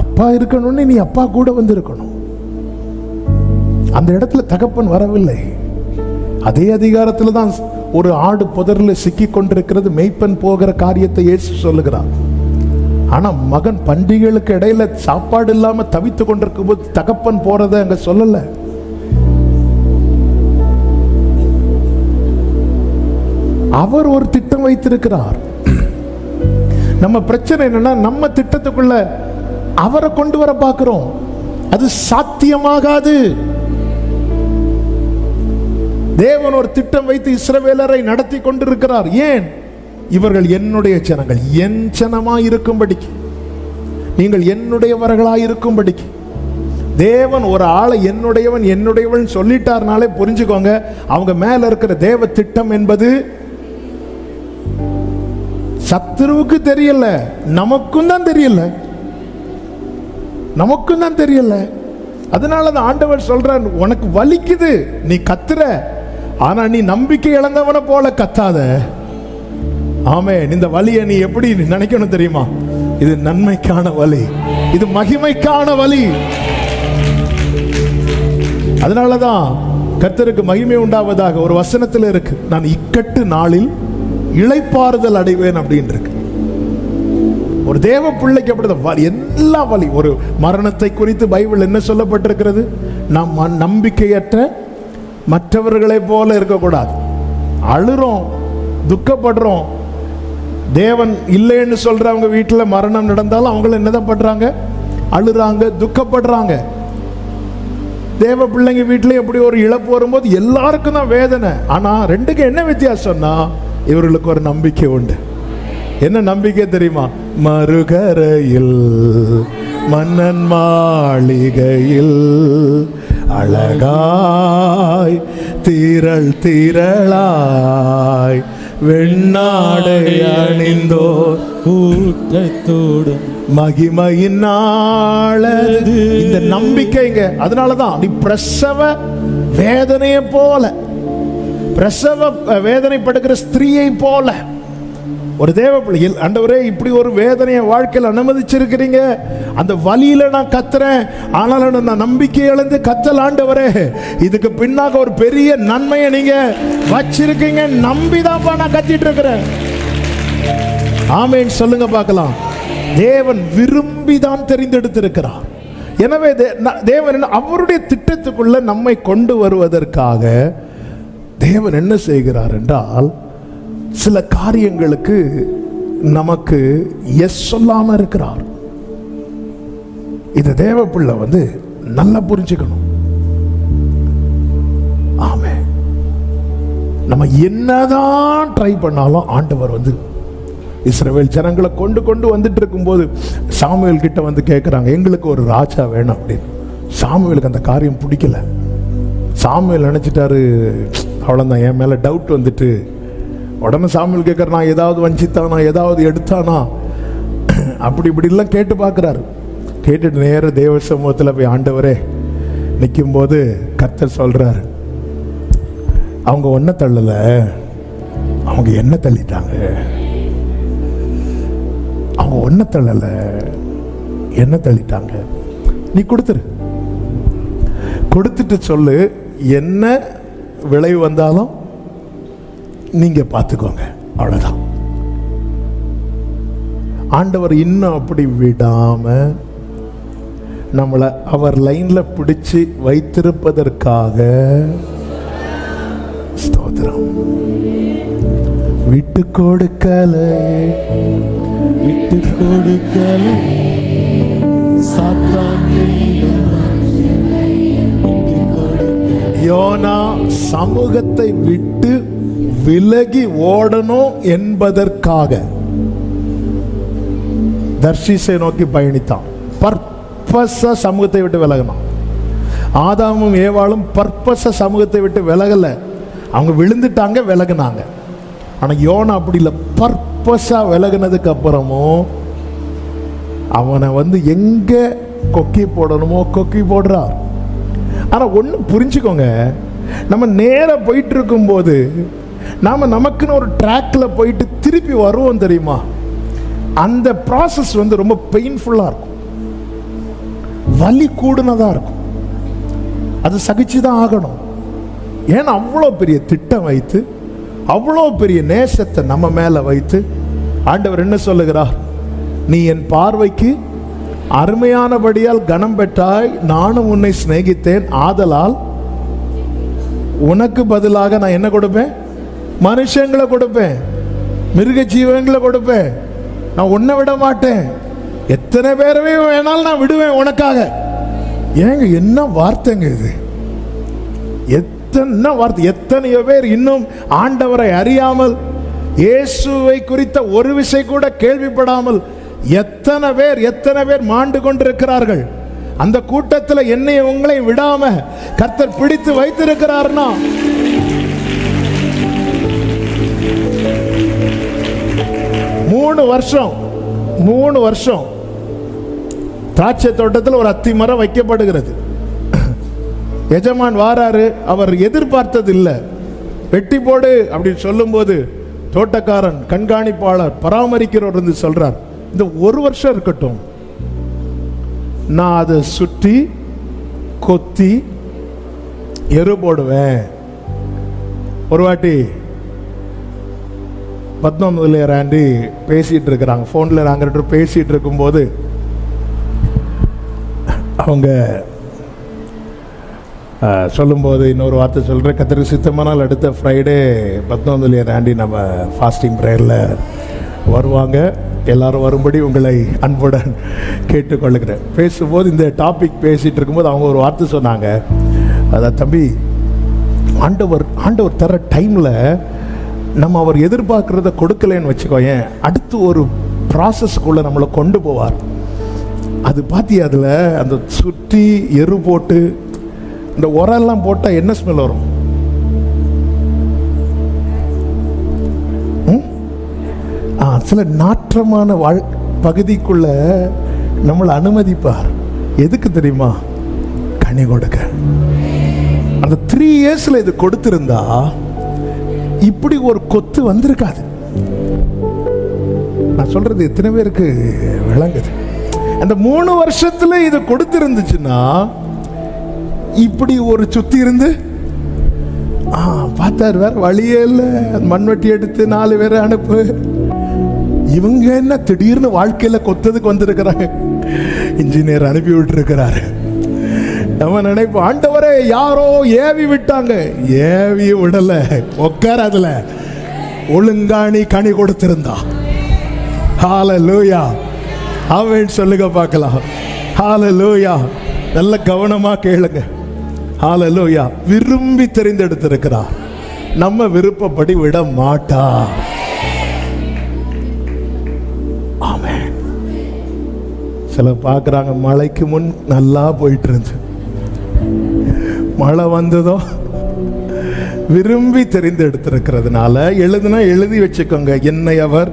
அப்பா இருக்கணும்னு நீ அப்பா கூட இருக்கணும். அந்த இடத்துல தகப்பன் வரவில்லை. அதே அதிகாரத்துல தான் ஒரு ஆடு புதரில் சிக்கி கொண்டிருக்கிறது. மேய்ப்பன் போகிற காரியத்தை இயேசு சொல்லுகிறார். ஆனா மகன் பண்டிகைகளுக்கு இடையில சாப்பாடு இல்லாம தவித்து கொண்டிருக்கும் போது தகப்பன் போறத அங்க சொல்லல. அவர் ஒரு திட்டம் வைத்திருக்கிறார். நம்ம பிரச்சனை என்னன்னா, நம்ம திட்டத்துக்குள்ள அவரை கொண்டு வர பார்க்கிறோம். அது சாத்தியமாகாது. தேவன் ஒரு திட்டம் வைத்து இஸ்ரவேலரை நடத்தி கொண்டிருக்கிறார். ஏன்? இவர்கள் என்னுடைய ஜனங்கள், என் ஜனமாய் இருக்கும்படிக்கு, நீங்கள் என்னுடையவர்களாய் இருக்கும்படிக்கு. தேவன் ஒரு ஆளை என்னுடையவன் என்னுடையவன் சொல்லிட்டார்னாலே புரிஞ்சுக்கோங்க, அவங்க மேல இருக்கிற தேவ திட்டம் என்பது சத்துருவுக்கு தெரியல, நமக்கும் தான் தெரியல, நமக்கும் தான் தெரியல. அதனாலதான் ஆண்டவர் சொல்றார், உனக்கு வலிக்குது, நீ கத்துற, ஆனா நீ நம்பிக்கை இழந்தவன போல கத்தாத. ஆமென். இந்த வலியை நீ எப்படி நினைக்கணும் தெரியுமா? இது நன்மைக்கான வலி, இது மகிமைக்கான வலி. அதனாலதான் கர்த்தருக்கு மகிமை உண்டாவதாக ஒரு வசனத்தில் இருக்கு, நான் இக்கட்டு நாளில் இளைப்பாறுதல் அடைவேன் அப்படின்னு இருக்கு. ஒரு தேவ பிள்ளைக்கு அப்படிதான் எல்லா வலி. ஒரு மரணத்தை குறித்து பைபிள் என்ன சொல்லப்பட்டிருக்கிறது? நாம் நம்பிக்கையற்ற மற்றவர்களை போல இருக்கக்கூடாது. அழுறோம், துக்கப்படுறோம். தேவன் இல்லைன்னு சொல்றவங்க வீட்டில் மரணம் நடந்தாலும் அவங்கள என்னதான் பண்றாங்க? அழுறாங்க, துக்கப்படுறாங்க. தேவ பிள்ளைங்க வீட்டில் எப்படி ஒரு இழப்பு வரும்போது எல்லாருக்கும் தான் வேதனை. ஆனா ரெண்டுக்கு என்ன வித்தியாசம்னா, இவர்களுக்கு ஒரு நம்பிக்கை உண்டு. என்ன நம்பிக்கை தெரியுமா? மறுகரையில் மன்னன் மாளிகையில் அழகாய் திரள் திரளாய் வெண்ணாடை அணிந்தோர் கூட்டத்தோடு மகிமையின் நாளது. இந்த நம்பிக்கைங்க. அதனாலதான் நீ பிரசவ வேதனையை போல, பிரசவ வேதனைப்படுகிற ஸ்திரீயை போல ஒரு தேவ பிள்ளையில், ஆண்டவரே இப்படி ஒரு வேதனையை வாழ்க்கையில் அனுமதிச்சிருக்கிறீங்க, அந்த வலியில நான் கத்துறேன், ஆனாலும் நான் நம்பிக்கை இழந்து கத்தல். ஆண்டவரே இதுக்கு பின்னாக ஒரு பெரிய நன்மையை நீங்க வச்சிருக்கீங்க, நம்பிதான்ப்பா நான் கத்திட்டு இருக்கிறேன். ஆமென் சொல்லுங்க பார்க்கலாம். தேவன் விரும்பிதான் தெரிந்தெடுத்திருக்கிறார். எனவே தேவன் அவருடைய திட்டத்துக்குள்ள நம்மை கொண்டு வருவதற்காக தேவன் என்ன செய்கிறார் என்றால், சில காரியங்களுக்கு நமக்கு எஸ் சொல்லாம இருக்கிறார். இத தேவ பிள்ளை நல்லா புரிஞ்சுக்கணும். ஆமே, நம்ம என்னதான் ட்ரை பண்ணாலும் ஆண்டவர் இஸ்ரவேல் ஜனங்களை கொண்டு வந்துட்டு இருக்கும்போது சாமுவேல் கிட்ட கேட்கிறாங்க, எங்களுக்கு ஒரு ராஜா வேணும் அப்படின்னு. சாமுவேலுக்கு அந்த காரியம் பிடிக்கல. சாமுவேல் நினைச்சிட்டாரு, அவ்வளவுதான், என் மேல டவுட் வந்துட்டு. உடனே சாமுவேல் கேட்கற, நான் ஏதாவது வஞ்சித்தானா, ஏதாவது எடுத்தானா, அப்படி இப்படி எல்லாம் கேட்டு பார்க்கிறாரு. கேட்டுட்டு நேர தேவ சமூகத்தில் போய் ஆண்டவரே நிற்கும் போது கர்த்தர் சொல்றாரு, அவங்க ஒன்ன தள்ளல, அவங்க என்ன தள்ளிட்டாங்க. அவங்க ஒன்ன தள்ளல, என்ன தள்ளிட்டாங்க. நீ கொடுத்துட்டு சொல்லு, என்ன விளைவு வந்தாலும் நீங்க பார்த்துக்கோங்க, அவ்வளவுதான். ஆண்டவர் இன்னும் அப்படி விடாம நம்மளை அவர் லைன்ல பிடிச்சு வைத்திருப்பதற்காக ஸ்தோத்திரம். விட்டு கொடுக்கல யோனா சமூகத்தை விட்டு விலகி ஓடணும் என்பதற்காக தர்ஷீசை நோக்கி பயணித்தான். பர்பஸா சமூகத்தை விட்டு விலகினான். ஆதாமும் ஏவாளும் பர்பஸா சமூகத்தை விட்டு விலகல, அவங்க விழுந்துட்டாங்க, விலகினாங்க. ஆனா யோனா அப்படி இல்லை. பர்பஸா விலகினதுக்கு அப்புறமும் அவனை எங்க கொக்கி போடணுமோ கொக்கி போடுறார். ஆனா ஒண்ணு புரிஞ்சுக்கோங்க, நம்ம நேர போயிட்டு இருக்கும் போது நாம நமக்குன்னு ஒரு ட்ராக்ல போயிட்டு திருப்பி வருவோம் தெரியுமா? அந்த ப்ராசஸ் ரொம்ப பெயின்ஃபுல்லா இருக்கும், வலி கூடுனதா இருக்கும். அது சகிச்சுதான் ஆகணும். ஏன்னா அவ்வளோ பெரிய திட்டம் வைத்து, அவ்வளோ பெரிய நேசத்தை நம்ம மேல வைத்து ஆண்டவர் என்ன சொல்லுகிறார்? நீ என் பார்வைக்கு அருமையானபடியால் கனம் பெற்றாய், நானும் உன்னை சிநேகித்தேன், ஆதலால் உனக்கு பதிலாக நான் என்ன கொடுப்பேன்? மனுஷங்களை கொடுப்பேன், மிருக ஜீவன்களை கொடுப்பேன், நான் உன்னை விட மாட்டேன். எத்தனை பேரவே வேணாலும் நான் விடுவேன் உனக்காக. ஏங்க என்ன வார்த்தைங்க இது! எத்தனை வார்த்தை! எத்தனையோ பேர் இன்னும் ஆண்டவரை அறியாமல், இயேசுவை குறித்த ஒரு விசை கூட கேள்விப்படாமல் எத்தனை பேர் மாண்டு கொண்டிருக்கிறார்கள். அந்த கூட்டத்தில் என்னை உங்களை விடாம கர்த்தர் பிடித்து வைத்திருக்கிறார்னா, மூணு வருஷம் திராட்சை தோட்டத்தில் ஒரு அத்தி மரம் வைக்கப்படுகிறது. எஜமான் வாராரு, அவர் எதிர்பார்த்தது இல்லை. வெட்டி போடு அப்படின்னு சொல்லும் போது தோட்டக்காரன், கண்காணிப்பாளர், பராமரிக்கிறவர் சொல்றார், இந்த ஒரு வருஷம் இருக்கட்டும், நான் அதை சுற்றி கொத்தி எரு போடுவேன். ஒரு வாட்டி 19 ஆண்டி பேசிகிட்டு இருக்கிறாங்க. ஃபோனில் நாங்கள் பேசிகிட்டு இருக்கும்போது அவங்க சொல்லும்போது இன்னொரு வார்த்தை சொல்கிறேன். கத்திரிக்கு சித்தமானால் அடுத்த ஃப்ரைடே 19 ஆண்டி நம்ம ஃபாஸ்டிங் ப்ரேயரில் வருவாங்க. எல்லாரும் வரும்படி உங்களை அன்புடன் கேட்டுக்கொள்ளுகிறேன். பேசும்போது இந்த டாபிக் பேசிகிட்டு இருக்கும்போது அவங்க ஒரு வார்த்தை சொன்னாங்க. அதான் தம்பி, ஆண்டவர் தர டைமில் நம்ம அவர் எதிர்பார்க்குறத கொடுக்கலன்னு வச்சுக்கோயேன், அடுத்து ஒரு ப்ராசஸ்க்குள்ளே நம்மளை கொண்டு போவார். அது பார்த்தி அதில் அந்த சுற்றி எரு போட்டு இந்த உரெல்லாம் போட்டால் என்ன ஸ்மெல் வரும்? சில நாற்றமான பகுதிக்குள்ள நம்மளை அனுமதிப்பார். எதுக்கு தெரியுமா? கனி கொடுக்க. அந்த 3 இயர்ஸ்ல இது கொடுத்திருந்தா இப்படி ஒரு கொத்து வந்திருக்காது. நான் சொல்றது எத்தனை பேருக்கு விளங்குது? அந்த 3 வருஷத்துல இது கொடுத்திருந்துச்சுன்னா இப்படி ஒரு சுத்தி இருந்து பார்த்தாரு, வேற வழியே இல்லை, மண்வெட்டி எடுத்து 4 பேரை அனுப்பு. இவங்க என்ன திடீர்னு வாழ்க்கையில கொத்ததுக்கு வந்திருக்கிறாங்க, இன்ஜினியர் அனுப்பி விட்டு இருக்கிறாரு. நம்ம நினைப்போம், ஆண்டவரே யாரோ ஏவி விட்டாங்க. ஏவி விடல, உட்கார அதுல ஒழுங்காணி கனி கொடுத்திருந்தா. ஹல்லேலூயா, ஆமென் சொல்லுங்க பார்க்கலாம். ஹல்லேலூயா, நல்ல கவனமா கேளுங்க. ஹல்லேலூயா, விரும்பி தெரிந்தெடுத்திருக்கிறார், நம்ம விருப்பப்படி விட மாட்டார். ஆமென். சில பார்க்குறாங்க, மழைக்கு முன் நல்லா போயிட்டு இருந்து, மழை வந்ததோ விரும்பி தெரிந்தெடுத்திருக்கிறதுனால, எழுதி வச்சுக்கோங்க, என்னை அவர்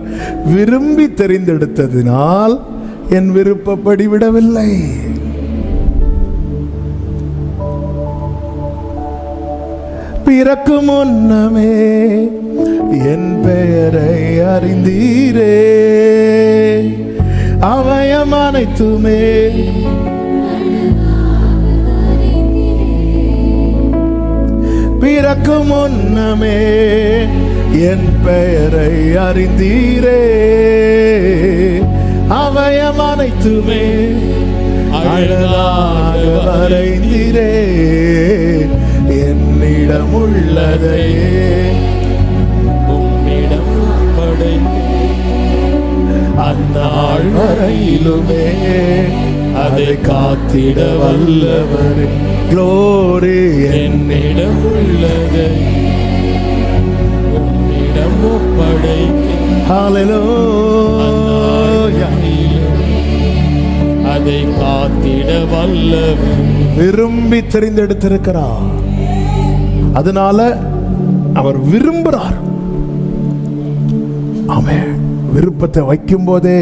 விரும்பி தெரிந்தெடுத்ததினால் என் விருப்பப்படி விடவில்லை. பிறக்கும் முன்னமே என் பெயரை அறிந்தீரே, அவயம் அனைத்துமே பிறக்கும் முன்னமே என் பெயரை அறிந்தீரே, அவயம் அனைத்துமே அழகாக வரைந்தீரே, என்னிடம் உள்ளதையே உம்மிடம் படைத்தேன், அந்நாள் வரையிலுமே அதை காத்திட வல்லவரே. க்ளோரி, என்னிடம் உள்ளதை உம்மிடம் படைத்தேன், ஹல்லேலூயா, அதை காத்திட வல்லவர். விரும்பி தெரிந்தெடுத்திருக்கிறார், அதனால அவர் விரும்புகிறார். ஆமென். விருப்பத்தை வைக்கும் போதே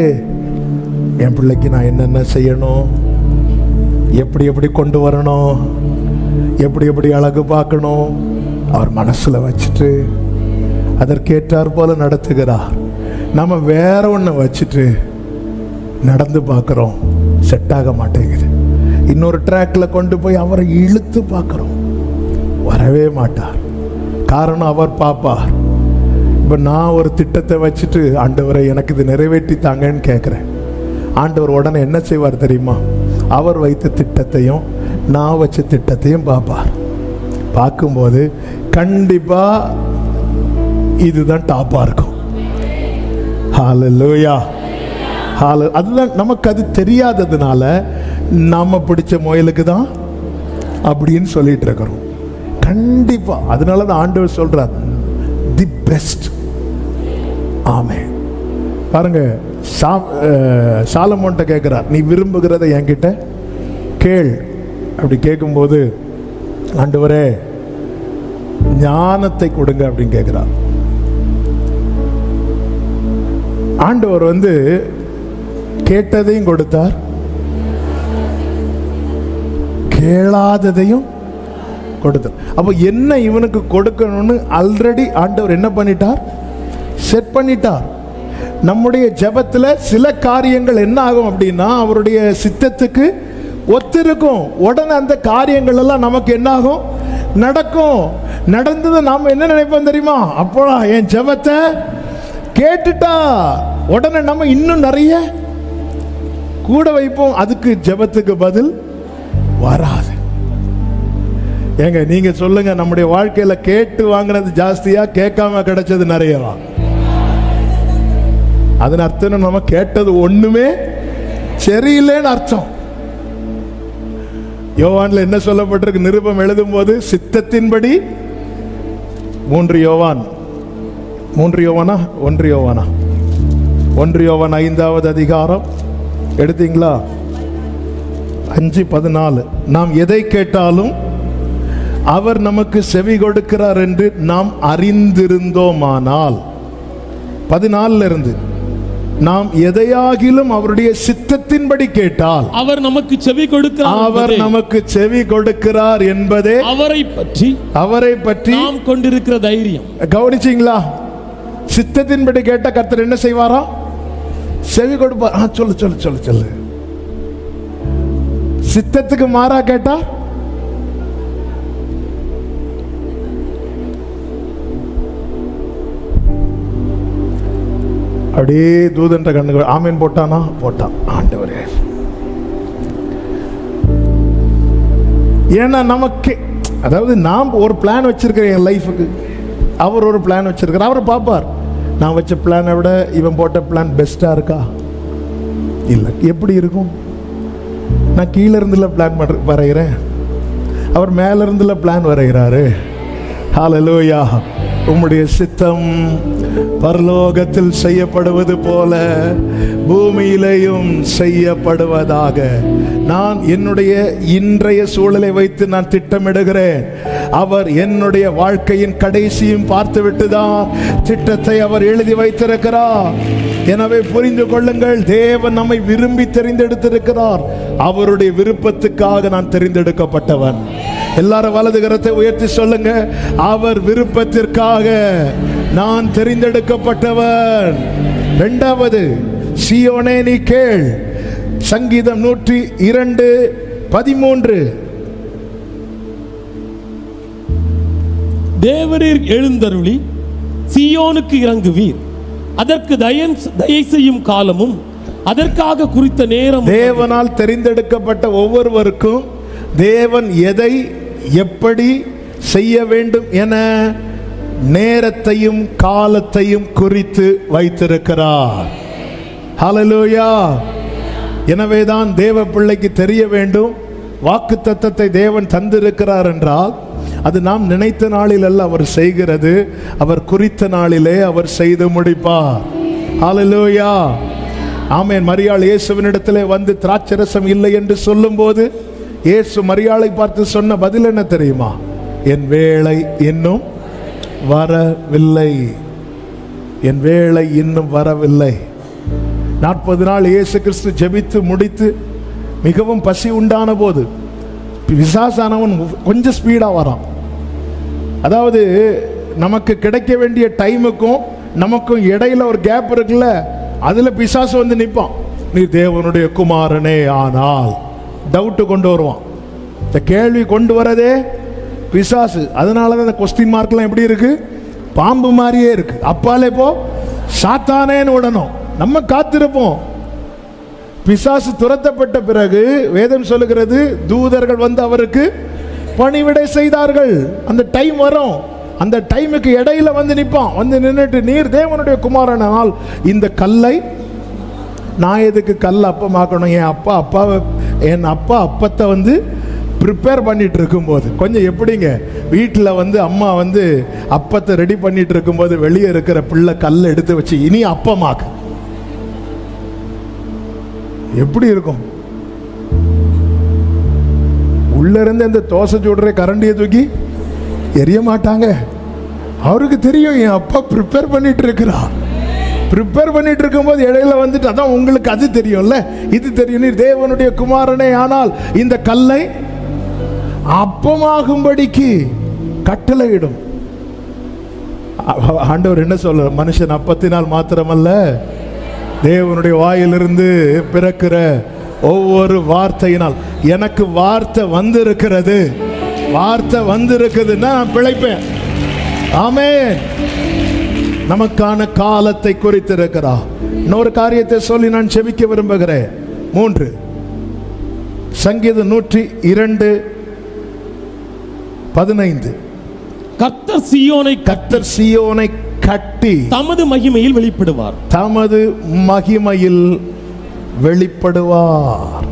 என் பிள்ளைக்கு நான் என்னென்ன செய்யணும், எப்படி எப்படி கொண்டு வரணும், எப்படி எப்படி அழகு பார்க்கணும், அவர் மனசுல வச்சுட்டு அதற்கேற்றார் போல நடத்துகிறார். நம்ம வேற ஒன்று வச்சுட்டு நடந்து பார்க்குறோம், செட் ஆக மாட்டேங்குது. இன்னொரு ட்ராக்ல கொண்டு போய் அவரை இழுத்து பார்க்குறோம், வரவே மாட்டார். காரணம், அவர் பார்ப்பார். இப்போ நான் ஒரு திட்டத்தை வச்சுட்டு, ஆண்டவரை எனக்கு இது நிறைவேற்றி தாங்கன்னு கேட்குறேன். ஆண்டவர் உடனே என்ன செய்வார் தெரியுமா? அவர் வைத்த திட்டத்தையும் நான் வச்ச திட்டத்தையும் பார்ப்பார். பார்க்கும்போது கண்டிப்பாக இதுதான் டாப்பாக இருக்கும். ஹல்லேலூயா, அதுதான் நமக்கு அது தெரியாததுனால நாம பிடிச்ச முயலுக்கு தான் அப்படின்னு சொல்லிட்டு இருக்கிறோம். கண்டிப்பா அதனால தான் ஆண்டவர் சொல்றார், தி பெஸ்ட். ஆமென். பாருங்க, சாலமோன்ட்ட கேட்கிறார், நீ விரும்புகிறத என்கிட்ட கேள். அப்படி கேட்கும்போது, ஆண்டவரே ஞானத்தை கொடுங்க அப்படின்னு கேட்கிறார். ஆண்டவர் கேட்டதையும் கொடுத்தார், கேளாததையும் கொடுத்தார். அப்போ என்ன இவனுக்கு கொடுக்கணும்னு ஆல்ரெடி ஆண்டவர் என்ன பண்ணிட்டார்? செட் பண்ணிட்டார். நம்முடைய ஜெபத்தில் சில காரியங்கள் என்ன ஆகும் அப்படின்னா, அவருடைய சித்தத்துக்கு ஒத்திருக்கும். உடனே அந்த காரியங்கள் எல்லாம் நமக்கு என்ன ஆகும்? நடக்கும். நடந்தது நாம் என்ன நினைப்போம் தெரியுமா? அப்போ என் ஜெபத்தை கேட்டுட்டா உடனே நம்ம இன்னும் நிறைய கூட வைப்போம், அதுக்கு ஜெபத்துக்கு பதில் வராது. ஏங்க நீங்க சொல்லுங்க, நம்முடைய வாழ்க்கையில கேட்டு வாங்கினது ஜாஸ்தியா கேட்காம கிடைச்சது நிறையவா? அதன் அர்த்தம் நம்ம கேட்டது ஒண்ணுமே சரியில்லைன்னு அர்த்தம். யோவான்ல என்ன சொல்லப்பட்டிருக்கு? நிருபம் எழுதும் போது சித்தத்தின்படி 1 யோவான் 5வது அதிகாரம் எடுத்தீங்களா? 5:14 நாம் எதை கேட்டாலும் அவர் நமக்கு செவி கொடுக்கிறார் என்று நாம் அறிந்திருந்தோமானால், 14 இருந்து நாம் எதையாகிலும் அவருடைய சித்தத்தின்படி கேட்டால் அவர் நமக்கு செவி கொடுக்கிறார் என்பதே அவரை பற்றி நாம் கொண்டிருக்கிற தைரியம். கவனிச்சீங்களா? சித்தத்தின்படி கேட்ட கர்த்தர் என்ன செய்வாரா? செவி கொடுப்பார். சொல்லு சொல்லு சொல்லு சொல்லு. சித்தத்துக்கு மாறா கேட்டா அப்படியே தூதன்ற கண்ணுகள் ஆமீன் போட்டானா? போட்டான். ஆண்டவரே, ஏன்னா நமக்கு, அதாவது நாம் ஒரு பிளான் வச்சிருக்கிறேன் என் லைஃபுக்கு, அவர் ஒரு பிளான் வச்சிருக்கிறார். அவரை பார்ப்பார், நான் வச்ச பிளானை விட இவன் போட்ட பிளான் பெஸ்டா இருக்கா? இல்லை. எப்படி இருக்கும்? நான் கீழே இருந்துல பிளான் வரைகிறேன், அவர் மேல இருந்துல பிளான் வரைகிறாரு. ஹல்லேலூயா. உம்முடைய சித்தம் பரலோகத்தில் செய்யப்படுவது போல பூமியிலேயும் செய்யப்படுவதாக. நான் என்னுடைய இன்றைய சூழலை வைத்து நான் திட்டமிடுகிறேன். அவர் என்னுடைய வாழ்க்கையின் கடைசியும் பார்த்துவிட்டுதான் திட்டத்தை அவர் எழுதி வைத்திருக்கிறார். எனவே புரிந்து கொள்ளுங்கள், தேவன் நம்மை விரும்பி தெரிந்தெடுத்திருக்கிறார். அவருடைய விருப்பத்துக்காக நான் தெரிந்தெடுக்கப்பட்டவன். எல்லாரும் வலது கரத்தை உயர்த்தி சொல்லுங்க, அவர் விருப்பத்திற்காக நான் தெரிந்தெடுக்கப்பட்டவன். 2வது, சீயோனே நீ கேள். சங்கீதம் 102:13. தேவரீர் எழுந்தருளி சீயோனுக்கு இறங்குவீர், அதற்கு தயை செய்யும் காலமும் அதற்காக குறித்த நேரம். தேவனால் தெரிந்தெடுக்கப்பட்ட ஒவ்வொருவருக்கும் தேவன் எதை எப்படி செய்ய வேண்டும் என நேரத்தையும் காலத்தையும் குறித்து வைத்திருக்கிறார். ஹல்லேலூயா. எனவேதான் தேவ பிள்ளைக்கு தெரிய வேண்டும், வாக்குத்தத்தத்தை தேவன் தந்திருக்கிறார் என்றால் அது நாம் நினைத்த நாளில் அல்ல அவர் செய்கிறது, அவர் குறித்த நாளிலே அவர் செய்து முடிப்பார். ஹல்லேலூயா. ஆமென். மரியாள் இயேசுவினிடத்திலே வந்து திராட்சரசம் இல்லை என்று சொல்லும் போது இயேசு மரியாளை பார்த்து சொன்ன பதில் என்ன தெரியுமா? என் வேளை இன்னும் வரவில்லை, என் வேளை இன்னும் வரவில்லை. 40 நாள் இயேசு கிறிஸ்து ஜெபித்து முடித்து மிகவும் பசி உண்டான போது பிசாசானவன் கொஞ்சம் ஸ்பீடா வரான். அதாவது நமக்கு கிடைக்க வேண்டிய டைமுக்கும் நமக்கும் இடையில ஒரு கேப் இருக்குல்ல, அதுல பிசாசு வந்து நிற்பான். நீ தேவனுடைய குமாரனே ஆனால் டவுட்டு கொண்டு வருவான். இந்த கேள்வி கொண்டு வரதே பிசாசு. அதனாலதான் இந்த கொஸ்டின் மார்க்லாம் எப்படி இருக்கு? பாம்பு மாதிரியே இருக்கு. அப்பாலே போ சாத்தானேன்னு விடணும். நம்ம காத்திருப்போம். பிசாசு துரத்தப்பட்ட பிறகு வேதம் சொல்லுகிறது, தூதர்கள் வந்து அவருக்கு பணிவிடை செய்தார்கள். அந்த டைம் வரும், அந்த டைமுக்கு இடையில வந்து நிற்பான். வந்து நின்றுட்டு, நீர் தேவனுடைய குமாரனால் இந்த கல்லை நான் எதுக்கு கல் அப்பமாக்கணும்? என் அப்பா அப்பத்தை வந்து ப்ரிப்பேர் பண்ணிட்டு இருக்கும்போது, கொஞ்சம் எப்படிங்க வீட்டில் வந்து அம்மா வந்து அப்பத்தை ரெடி பண்ணிட்டு இருக்கும்போது வெளியே இருக்கிற பிள்ளை கல்லை எடுத்து வச்சு இனி அப்பமாக்கு, எப்படி இருக்கும்? உள்ள இருந்து அந்த தோசை சுடுற கரண்டியை தூக்கி எரிய மாட்டாங்க. அவருக்கு தெரியும் என் அப்பா ப்ரிப்பேர் பண்ணிட்டு இருக்கிறார். ப்ரிப்பேர் பண்ணிட்டு இருக்கும்போது இடையில வந்துட்டு, அதான் உங்களுக்கு அது தெரியும்ல, இது தெரியும், நீர் தேவனுடைய குமாரனே ஆனால் இந்த கல்லை அப்பமாகும்படிக்கு கட்டளையிடும். ஆண்டவர் என்ன சொல்ற? மனுஷன் அப்பத்தினால் மாத்திரமல்ல தேவனுடைய வாயிலிருந்து பிறக்கிற ஒவ்வொரு வார்த்தையினால். எனக்கு வார்த்தை வந்திருக்கிறது, வார்த்தை வந்திருக்குதுன்னா நான் பிழைப்பேன். ஆமென். நமக்கான காலத்தை குறித்திருக்கிறார். இன்னொரு காரியத்தை சொல்லி நான் செபிக்க விரும்புகிறேன். 3 சங்கீதம் 102:15. கர்த்தர் சீயோனை கட்டி தமது மகிமையில் வெளிப்படுவார். தமது மகிமையில் வெளிப்படுவார்.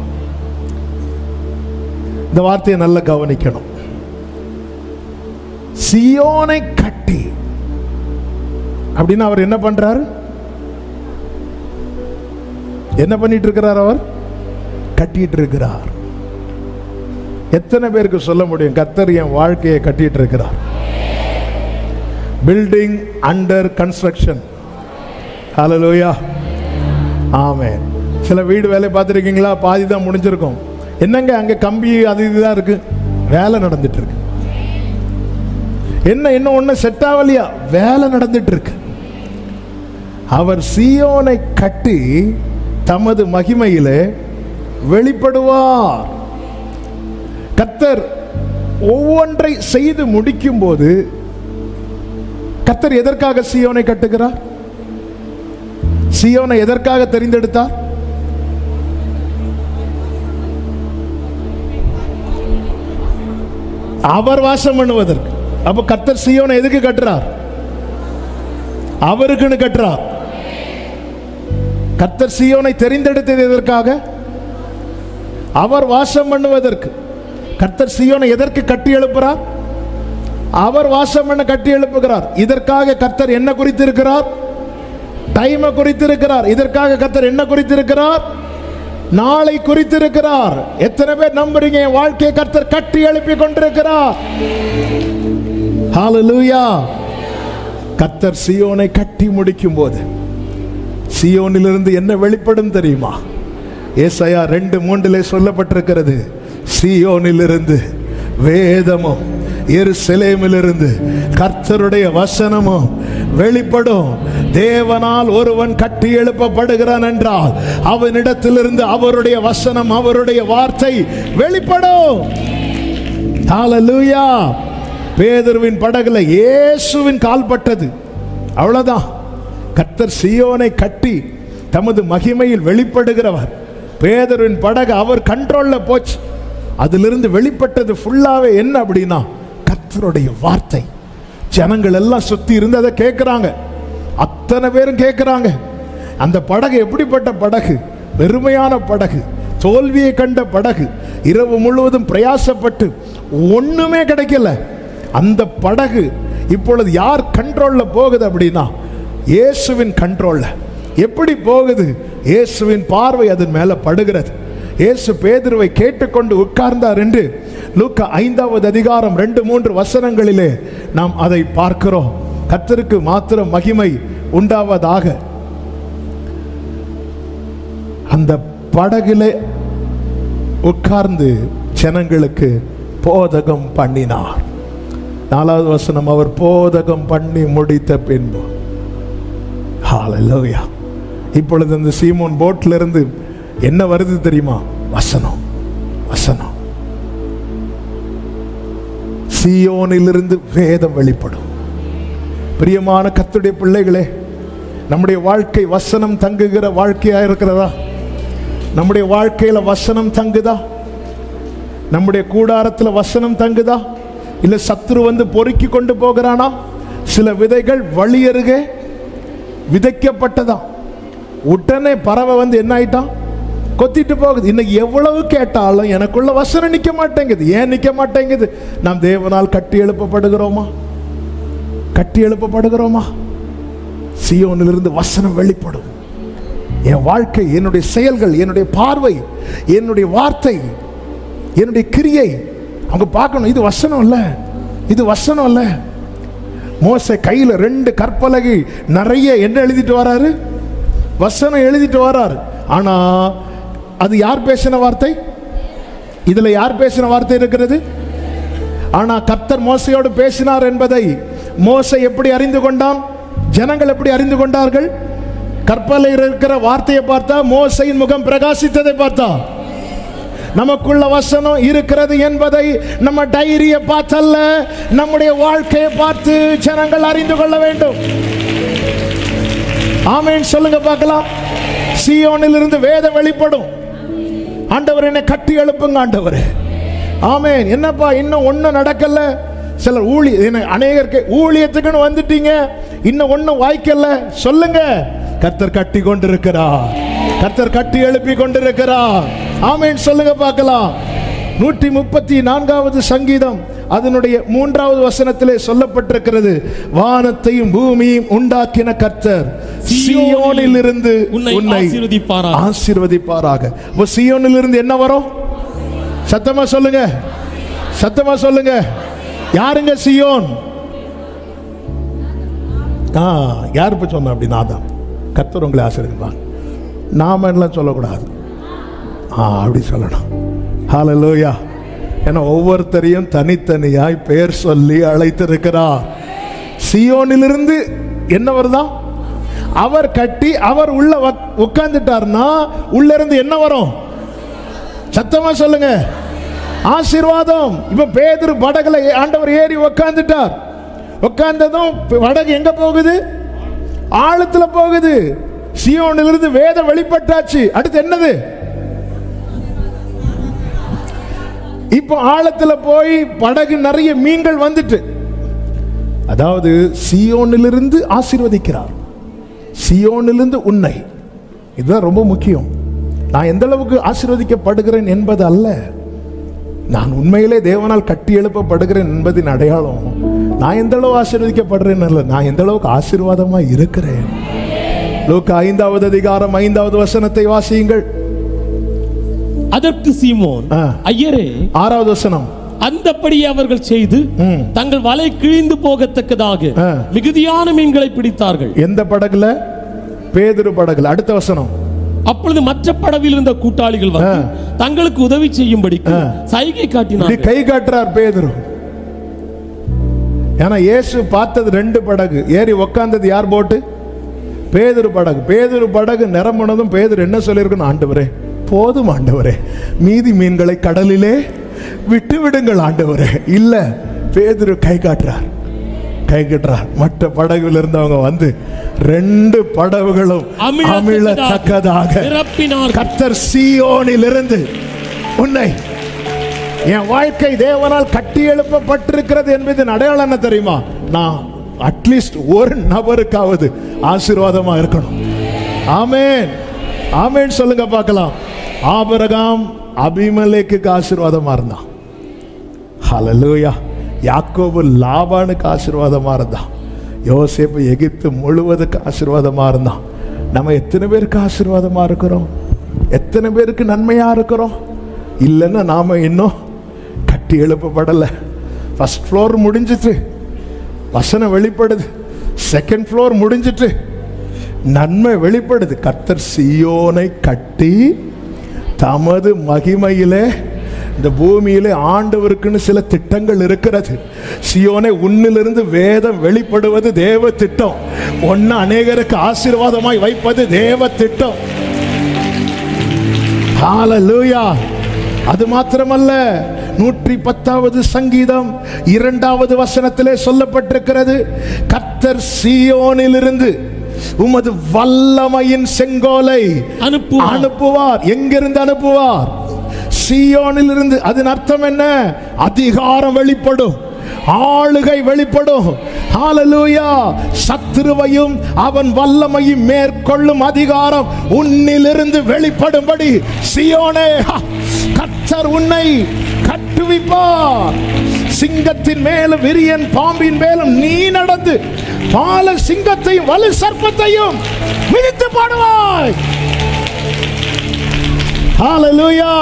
இந்த வார்த்தையை நல்லா கவனிக்கணும். சீயோனை கட்டி அப்படின்னா அவர் என்ன பண்றாரு? என்ன பண்ணிட்டு இருக்கிறார்? அவர் கட்டிட்டு இருக்கிறார். எத்தனை பேருக்கு சொல்ல முடியும் கர்த்தர் என் வாழ்க்கையை கட்டிட்டு இருக்கிறார்? Building under construction. Hallelujah, amen. சில வீடு வேலை பார்த்துருக்கீங்களா? பாதி தான் முடிஞ்சிருக்கும். என்னங்க அங்க கம்பி அது இதுதான் இருக்கு, வேலை நடந்துட்டு இருக்கு. என்ன ஒண்ணு செட் ஆகலையா? வேலை நடந்துட்டு இருக்கு. அவர் சீயோனை கட்டி தமது மகிமையிலே வெளிப்படுவார். கர்த்தர் ஒவ்வொன்றை செய்து முடிக்கும் போது கர்த்தர் எதற்காக சீயோனை கட்டுகிறார்? சீயோனை எதற்காக தெரிந்தெடுத்தார்? அவர் வாசம் பண்ணுவதற்கு. அப்ப கர்த்தர் சீயோனை எதுக்கு கட்டுறார்? அவருக்குன்னு கட்டுறார். கர்த்தர் சீயோனை தெரிந்தெடுத்தது எதற்காக? அவர் வாசம் பண்ணுவதற்கு. கர்த்தர் சீயோனை எதற்கு கட்டி எழுப்புறார்? அவர் வாசம் பண்ண கட்டி எழுப்புகிறார். இதற்காக கர்த்தர் என்ன குறித்திருக்கிறார்? டைமை குறித்திருக்கிறார். இதற்காக கர்த்தர் என்ன குறித்திருக்கிறார்? நாளை குறித்திருக்கிறார். எத்தனை பேர் நம்புறீங்க என் வாழ்க்கையை கர்த்தர் கட்டி எழுப்பி கொண்டிருக்கிறார்? ஹல்லேலூயா. கர்த்தர் சீயோனை கட்டி முடிக்கும் போது சீயோனிலிருந்து என்ன வெளிப்படும் தெரியுமா? ஏசாயா 2:3 சொல்லப்பட்டிருக்கிறது, சீயோனிலிருந்து வேதமும் எருசலேமிலிருந்து கர்த்தருடைய வசனமும் வெளிப்படும். தேவனால் ஒருவன் கட்டி எழுப்பப்படுகிறான் என்றால் அவனிடத்திலிருந்து அவருடைய வசனம், அவருடைய வார்த்தை வெளிப்படும். ஹல்லேலூயா. பேதுருவின் படகுல இயேசுவின் கால் பட்டது, அவ்வளவுதான். கர்த்தர் சீயோனை கட்டி தமது மகிமையில் வெளிப்படுகிறவர். பேதுருவின் படகு அவர் கண்ட்ரோல்ல போச்சு. அதிலிருந்து வெளிப்பட்டது ஃபுல்லாவே என்ன அப்படின்னா கர்த்தருடைய வார்த்தை. ஜனங்கள் எல்லாம் சுத்தி இருந்து அதை கேட்கிறாங்க. அத்தனை பேரும் கேட்கிறாங்க. அந்த படகு எப்படிப்பட்ட படகு? பெருமையான படகு, தோல்வியை கண்ட படகு. இரவு முழுவதும் பிரயாசப்பட்டு ஒண்ணுமே கிடைக்கல. அந்த படகு இப்பொழுது யார் கண்ட்ரோல்ல போகுது அப்படின்னா இயேசுவின் கண்ட்ரோல்ல. எப்படி போகுது? இயேசுவின் பார்வை அதன் மேல படுகிறது. இயேசு பேதுருவை கேட்டுக்கொண்டு உட்கார்ந்தார் என்று லூக்கா 5வது அதிகாரம் 2-3 வசனங்களிலே நாம் அதை பார்க்கிறோம். கர்த்தருக்கு மாத்திரம் மகிமை உண்டாவதாக. அந்த படகிலே உட்கார்ந்து ஜனங்களுக்கு போதகம் பண்ணினார். 4வது வசனம், அவர் போதகம் பண்ணி முடித்த பின்பு. ஹல்லேலூயா. இப்பொழுது இந்த சீமோன் போட்ல இருந்து என்ன வருது தெரியுமா? வசனம். வசனம். சீயோனிலிருந்து வேதம் வெளிப்படும். பிரியமான கர்த்தருடைய பிள்ளைகளே, நம்முடைய வாழ்க்கை வசனம் தங்குகிற வாழ்க்கையா இருக்கிறதா? நம்முடைய வாழ்க்கையில வசனம் தங்குதா? நம்முடைய கூடாரத்தில் வசனம் தங்குதா? இல்ல சத்துரு வந்து பொறுக்கி கொண்டு போகிறானா? சில விதைகள் வழி அருகே விதைக்கப்பட்டதா, உடனே பறவை வந்து என்ன ஆயிட்டான்? கொத்திட்டு போகுது. இன்னைக்கு எவ்வளவு கேட்டாலும் எனக்குள்ள வசனம் நிக்க மாட்டேங்குது. ஏன் நிக்க மாட்டேங்குது? நாம் தேவனால் கட்டி எழுப்பப்படுகிறோமா? கட்டி எழுப்பப்படுகிறோமா? சீயோனிலிருந்து வசனம் வெளிப்படும். என் வாழ்க்கை, என்னுடைய செயல்கள், என்னுடைய பார்வை, என்னுடைய வார்த்தை, என்னுடைய கிரியை அவங்க பார்க்கணும். இது வசனம் இல்ல, இது வசனம் இல்ல. மோசே கையில 2 கற்பலகை நிறைய என்ன எழுதிட்டு வராரு? வசனம் எழுதிட்டு வராரு. ஆனா அது யார் பேசின வார்த்தை? இதுல யார் பேசின வார்த்தை இருக்கிறது? ஆனா கர்த்தர் மோசையோடு பேசினார் என்பதை மோசே எப்படி அறிந்து கொண்டான்? ஜனங்கள் எப்படி அறிந்து கொண்டார்கள்? கற்பலையில் இருக்கிற வார்த்தையை பார்த்தா மோசையின் முகம் பிரகாசித்ததை பார்த்தா. நமக்குள்ள வசனம் இருக்கிறது என்பதை நம்ம டைரியை பார்த்தல்ல, நம்முடைய வாழ்க்கையை பார்த்து ஜனங்கள் அறிந்து கொள்ள வேண்டும். ஆமென் சொல்லுங்க பார்க்கலாம். சீயோனில் இருந்து வேதம் வெளிப்படும். ஆண்டவர் என்னை கட்டி எழுப்புங்க ஆண்டவரே. ஆமென். என்னப்பா இன்னும் ஒன்றும் நடக்கல? சிலர் அநேகருக்கு ஊழியத்துக்குன்னு வந்துட்டீங்க, இன்னும் ஒன்றும் வாய்க்கல. சொல்லுங்க, கர்த்தர் கட்டி கொண்டிருக்கிறார், கர்த்தர் கட்டி எழுப்பி கொண்டிருக்கிறார். ஆமென் சொல்லுங்க பார்க்கலாம். 134வது சங்கீதம் அதனுடைய 3வது வசனத்திலே சொல்லப்பட்டிருக்கிறது, வானத்தையும் பூமியையும் உண்டாக்கின கர்த்தர் சீயோனில் இருந்து உன்னை ஆசீர்வதிப்பாராக. சீயோனில் இருந்து என்ன வரும்? சத்தமா சொல்லுங்க, சத்தமா சொல்லுங்க. யாருங்க சீயோன்? யார் இப்ப சொன்ன? அப்படி நான் தான். கர்த்தர் உங்களை ஆசீர்வதிப்பார். நாம எல்லாம் சொல்லக்கூடாது, அப்படி சொல்லணும். ஹல்லேலூயா. ஏன்னா ஒவ்வொருத்தரையும் தனித்தனியாய் பெயர் சொல்லி அழைத்திருக்கிறார். சீயோனிலிருந்து என்ன வருதா? அவர் கட்டி அவர் உள்ள உட்கார்ந்துட்டார்னா உள்ள இருந்து என்ன வரும்? சத்தமா சொல்லுங்க, ஆசீர்வாதம். இப்ப பேதுரு படகுல ஆண்டவர் ஏறி உட்கார்ந்துட்டார். உட்கார்ந்ததும் படகு எங்க போகுது? ஆழத்துல போகுது. சீயோனிலிருந்து வேதம் வெளிப்பட்டாச்சு. அடுத்து என்னது? இப்போ ஆழத்துல போய் படகு நிறைய மீன்கள் வந்துட்டு, அதாவது சீயோனிலிருந்து ஆசீர்வதிக்கிறார். சீயோனிலிருந்து உன்னை, இதுதான் ரொம்ப முக்கியம். நான் எந்த அளவுக்கு ஆசீர்வதிக்கப்படுகிறேன் என்பது அல்ல, நான் உண்மையிலே தேவனால் கட்டி எழுப்பப்படுகிறேன் என்பதின் அடையாளம் நான் எந்த அளவு ஆசீர்வதிக்கப்படுறேன் அல்ல, நான் எந்த அளவுக்கு ஆசீர்வாதமா இருக்கிறேன். லூக்கா 5வது அதிகாரம் 5வது வசனத்தை வாசியுங்கள். அதற்கு சீமோன், ஐயரே, 6வது வசனம், அந்தப்படியே அவர்கள் செய்து தங்கள் வலை கிழிந்து போகத்தக்கதாக மிகுதியான மீன்களை பிடித்தார்கள். எந்த படகுல? பேதுரு படகுல. அடுத்த வசனம், அப்பொழுது மற்ற படவில் இருந்த கூட்டாளிகள் வந்து தங்களுக்கு உதவி செய்யும்படி சைகை காட்டினார். கை காட்டுறார் பேதுரு. ஏன்னா இயேசு பார்த்தது 2 படகு, ஏறி உட்கார்ந்தது யார் போட்டு? பேதுரு படகு. பேதுரு படகு நிரம்பினதும் பேதுரு என்ன சொல்லியிருக்கணும்? ஆண்டவரே போதும் ஆண்டவரே, மீதி மீன்களை கடலிலே விட்டு விடுங்கள் ஆண்டவரே. இல்ல, பேதுரு கை காட்டுறார், கை காட்டுறார். மற்ற படகுல இருந்தவங்க வந்து 2 படகுகளும் அமிழத்தக்கதாக கர்த்தர் சீயோனில் இருந்து உன்னை, என் வாழ்க்கை தேவனால் கட்டி எழுப்பப்பட்டிருக்கிறது என்பதன் அடையாளம் என்ன தெரியுமா? நான் அட்லீஸ்ட் ஒரு நபருக்காவது ஆசீர்வாதமா இருக்கணும். ஆமென், ஆமென் சொல்லுங்க பார்க்கலாம். ஆபிரகாம் அபிமெலேக்குக்கு ஆசீர்வாதமா இருந்தான். ஹல்லேலூயா. யாக்கோபு லாபானுக்கு ஆசீர்வாதமா இருந்தான். யோசேப்பு எகிப்து முழுவதுக்கு ஆசீர்வாதமா இருந்தான். நம்ம எத்தனை பேருக்கு ஆசீர்வாதமா இருக்கிறோம்? எத்தனை பேருக்கு நன்மையா இருக்கிறோம்? இல்லைன்னா நாம இன்னும் கட்டி எழுப்பப்படலை. ஃபர்ஸ்ட் ஃப்ளோர் முடிஞ்சிட்டு வசனம் வெளிப்படுது, செகண்ட் ஃப்ளோர் முடிஞ்சிட்டு நன்மை வெளிப்படுது. கர்த்தர் சீயோனை கட்டி தமது மகிமையிலே இந்த பூமியிலே ஆண்டவருக்குன்னு சில திட்டங்கள் இருக்கிறது. சீயோனை உன்னிலிருந்து வேதம் வெளிப்படுவது தேவ திட்டம். ஒன்னு அநேகருக்கு ஆசீர்வாதமாய் வைப்பது தேவ திட்டம். ஹல்லேலூயா. அது மாத்திரமல்ல, 110வது சங்கீதம் 2வது வசனத்திலே சொல்லப்பட்டிருக்கிறது, கர்த்தர் சீயோனிலிருந்து உமது வல்லமையின் செங்கோலை அனுப்புவார். எங்கிருந்து அனுப்புவார்? சீயோனிலிருந்து. அதன் அர்த்தம் என்ன? அதிகாரம் வெளிப்படும், ஆளுகை வெளிப்படும். ஹல்லேலூயா. சத்துருவையும் அவன் வல்லமையும் மேற்கொள்ளும் அதிகாரம் உன்னிலிருந்து வெளிப்படும்படி சீயோனே, கர்த்தர் உன்னை கட்டுவிப்பார். சிங்கத்தின் மேலும் விரியன் பாம்பின் மேலும் நீ நடந்து பால சிங்கத்தையும் வலு சர்ப்பத்தையும் மிதித்து பாடுவாய். ஹல்லேலூயா.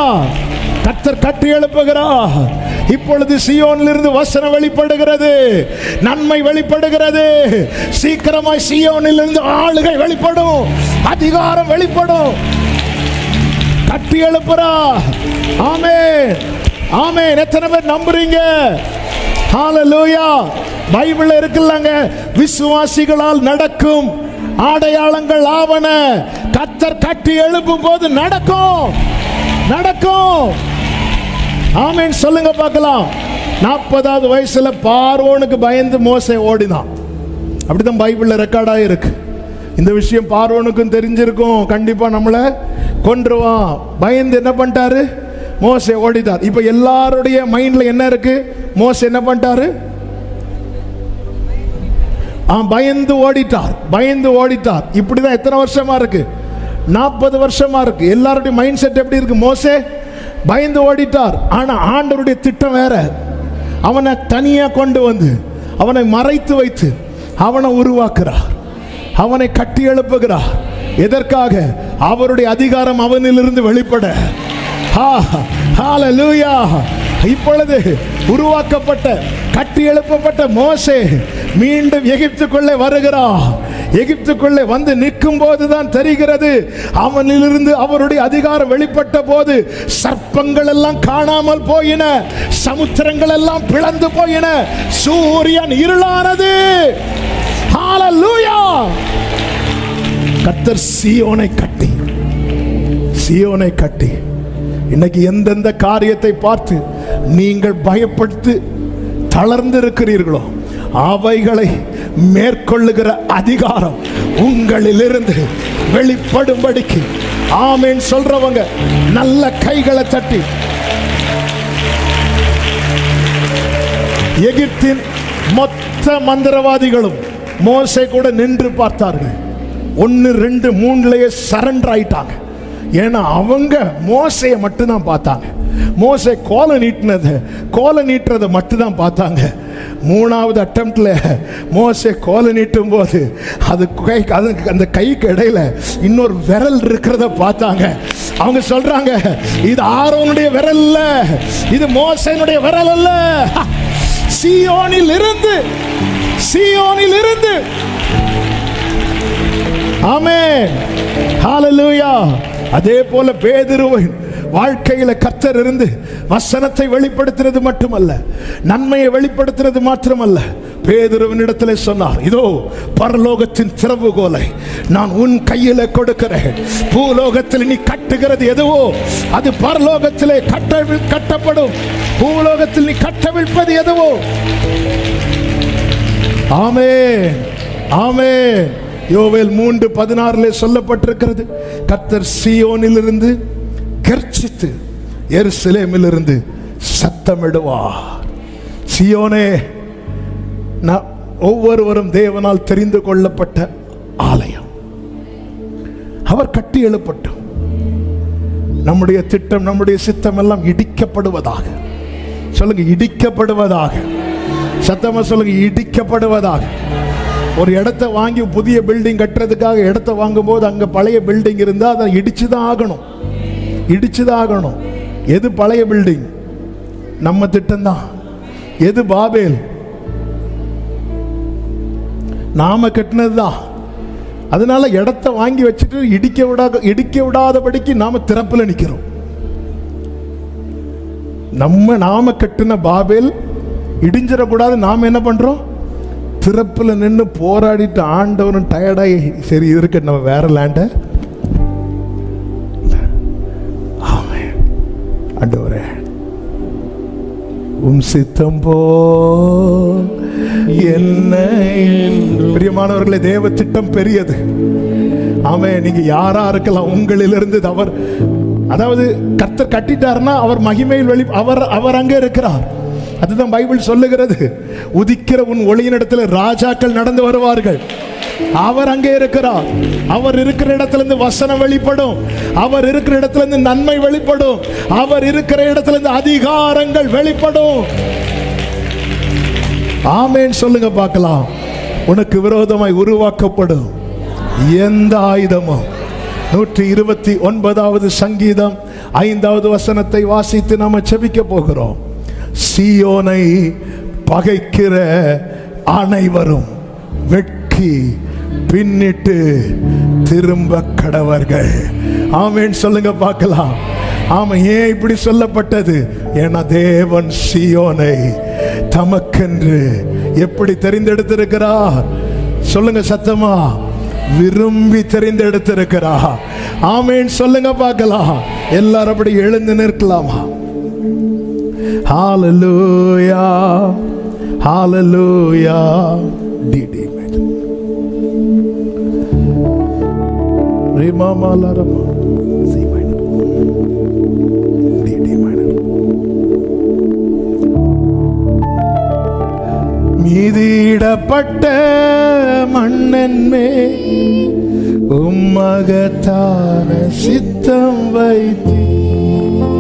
கர்த்தர் கட்டி எழுப்புகிறார். இப்பொழுது சீயோனிலிருந்து வசனம் வெளிப்படுகிறது, நன்மை வெளிப்படுகிறது. சீக்கிரமாய் சீயோனிலிருந்து ஆளுகை வெளிப்படும், அதிகாரம் வெளிப்படும். கட்டி எழுப்புறா. ஆமென், ஆமென். எத்தனை பேர் நம்புறீங்க? ஹல்லேலூயா. பைபிள் இருக்குல்லங்க, விசுவாசிகளால் நடக்கும் அடையாளங்கள் ஆவன. கர்த்தர் கட்டி எழுப்பும் போது நடக்கும், நடக்கும். ஆமென் சொல்லுங்க பார்க்கலாம். 40வது வயசுல பார்வோனுக்கு பயந்து மோசே ஓடினான். அப்படிதான் பைபிள்ல ரெக்கார்டா இருக்கு. இந்த விஷயம் பார்வோனுக்கும் தெரிஞ்சிருக்கும், கண்டிப்பா நம்மளை கொன்றுவான். பயந்து என்ன பண்ணிட்டாரு? மோசே ஓடிட்டார். இப்ப எல்லாருடைய மைண்ட்ல என்ன இருக்கு? மோசே என்ன பண்ணிட்டாரு? பயந்து ஓடிட்டார், பயந்து ஓடிட்டார். இப்படிதான் எத்தனை வருஷமா இருக்கு? 40 வருஷமா இருக்கு. எல்லாருடைய மைண்ட் செட் எப்படி இருக்கு? மோசே பயந்து ஓடிட்டார். ஆனா ஆண்டவருடைய திட்டம் வேற. அவனை தனியா கொண்டு வந்து அவனை மறைத்து வைத்து அவனை உருவாக்குறார், அவனை கட்டி எழுப்புகிறார். எதற்காக? அவருடைய அதிகாரம் அவனிலிருந்து வெளிப்பட. ஹல்லேலூயா. இப்பொழுது உருவாக்கப்பட்ட கட்டி எழுப்பப்பட்ட மோசே மீண்டும் எகிப்துக்குள்ளே வருகிறார். எகிப்துக்குள்ளே வந்து நிற்கும் போதுதான் தெரிகிறது, அவனிலிருந்து அவருடைய அதிகாரம் வெளிப்பட்ட போது சர்ப்பங்கள் எல்லாம் காணாமல் போயின, சமுத்திரங்கள் எல்லாம் பிளந்து போயின, சூரியன் இருளானது. ஹல்லேலூயா. கர்த்தர் சீயோனை கட்டி, சீயோனை கட்டி. இன்னைக்கு எந்தெந்த காரியத்தை பார்த்து நீங்கள் பயப்பட்டு தளர்ந்து இருக்கிறீர்களோ அவைகளை மேற்கொள்ளுகிற அதிகாரம் உங்களிலிருந்து வெளிப்படும்படிக்கு ஆமென் சொல்றவங்க நல்ல கைகளை தட்டி. எகிப்தின் மொத்த மந்திரவாதிகளும் மோசே கூட நின்று பார்த்தார்கள். 1, 2, 3 சரண்டர் ஆயிட்டாங்க. ஏன்னா அவங்க மோசையை மட்டும்தான் பார்த்தாங்க. மோசே கோலை நீட்டுறதை மட்டும்தான் பார்த்தாங்க. 3வது அட்டம்ப்ட்ல மோசே கோலை நீட்டும் போது அந்த கைக்கு இடையில இன்னொரு விரல் இருக்கிறத பார்த்தாங்க. அவங்க சொல்றாங்க, இது ஆரோனுடைய விரல் இல்ல, இது மோசேனுடைய விரல் அல்ல. சீயோனில் இருந்து ஆமென். ஹல்லேலூயா. அதே போல பேதுருவின் வாழ்க்கையில கர்த்தர் இருந்து வசனத்தை வெளிப்படுத்துறது மட்டுமல்ல, நன்மையை வெளிப்படுத்துறது மாத்திரமல்ல, பேதுருவின் இடத்துல சொன்னார், இதோ பரலோகத்தின் திறவுகோலை நான் உன் கையில கொடுக்கிறேன். பூலோகத்தில் நீ கட்டுகிறது எதுவோ அது பரலோகத்திலே கட்டப்படும், பூலோகத்தில் நீ கட்டவிழ்ப்பது எதுவோ. ஆமென், ஆமென். யோவேல் 3:16 சொல்லப்பட்டிருக்கிறது, கர்த்தர் சீயோனிலிருந்து கர்ச்சித்து எருசலேமிலிருந்து சத்தமிடுவார். சீயோனே, ஒவ்வொருவரும் தேவனால் தெரிந்து கொள்ளப்பட்ட ஆலயம், அவர் கட்டி எழுப்பட்டும். நம்முடைய திட்டம், நம்முடைய சித்தம் எல்லாம் இடிக்கப்படுவதாக. சொல்லுங்க, இடிக்கப்படுவதாக. சத்தமா சொல்லுங்க, இடிக்கப்படுவதாக. ஒரு இடத்தை வாங்கி புதிய பில்டிங் கட்டுறதுக்காக இடத்தை வாங்கும் போது அங்க பழைய பில்டிங் இருந்தா அதை இடிச்சுதான் ஆகணும், இடிச்சுதான் ஆகணும். எது பழைய பில்டிங்? நம்ம திட்டம் தான். எது பாபேல்? நாம கட்டினதுதான். அதனால இடத்தை வாங்கி வச்சுட்டு இடிக்க விடாதபடிக்கு நாம திறப்புல நிக்கிறோம். நாம கட்டின பாபேல் இடிஞ்சிடக்கூடாது. நாம என்ன பண்றோம்? திறப்புல நின்று போராடிட்டு ஆண்டவரும் டயர்டாகி சரி இருக்க நம்ம வேற லேண்ட. ஆண்டவரே, உம் சித்தம் போ என்ன. பிரியமானவர்களே, தேவ திட்டம் பெரியது. ஆமென். நீங்க யாரா இருக்கலாம், உங்களிலிருந்து அவர், அதாவது கர்த்தர் கட்டிட்டாருன்னா அவர் மகிமையில் அவர் அங்கே இருக்கிறார். அதுதான் பைபிள் சொல்லுகிறது. உதிக்கிற உன் ஒளியினிடத்தில் ராஜாக்கள் நடந்து வருவார்கள். அவர் அங்கே இருக்கிறார். அவர் இருக்கிற இடத்துல இருந்து வசனம் வெளிப்படும். அவர் இருக்கிற இடத்துல இருந்து நன்மை வெளிப்படும். அவர் இருக்கிற இடத்துல இருந்து அதிகாரங்கள் வெளிப்படும். ஆமென் சொல்லுங்க பார்க்கலாம். உனக்கு விரோதமாய் உருவாக்கப்படும் எந்த ஆயுதமும் 129வது சங்கீதம் 5வது வசனத்தை வாசித்து நாம செபிக்க போகிறோம். சீயோனை பகைக்கிற அனைவரும் வெட்கி பின்னிட்டு திரும்ப கடவர்கள். ஆமென் சொல்லுங்க பார்க்கலாம். ஆமா, ஏன் இப்படி சொல்லப்பட்டது? ஏன்னா தேவன் சீயோனை தமக்கென்று எப்படி தெரிந்தெடுத்திருக்கிறார்? சொல்லுங்க சத்தமா, விரும்பி தெரிந்தெடுத்திருக்கிறார். ஆமென் சொல்லுங்க பார்க்கலாம். எல்லாரும் அப்படி எழுந்து நிற்கலாமா? Hallelujah, hallelujah. ரே மாமா லாரமா C minor D D minor. மீதிடப்பட்ட மண்ணென்மே உம்மகத்தான சித்தம் வைத்தி.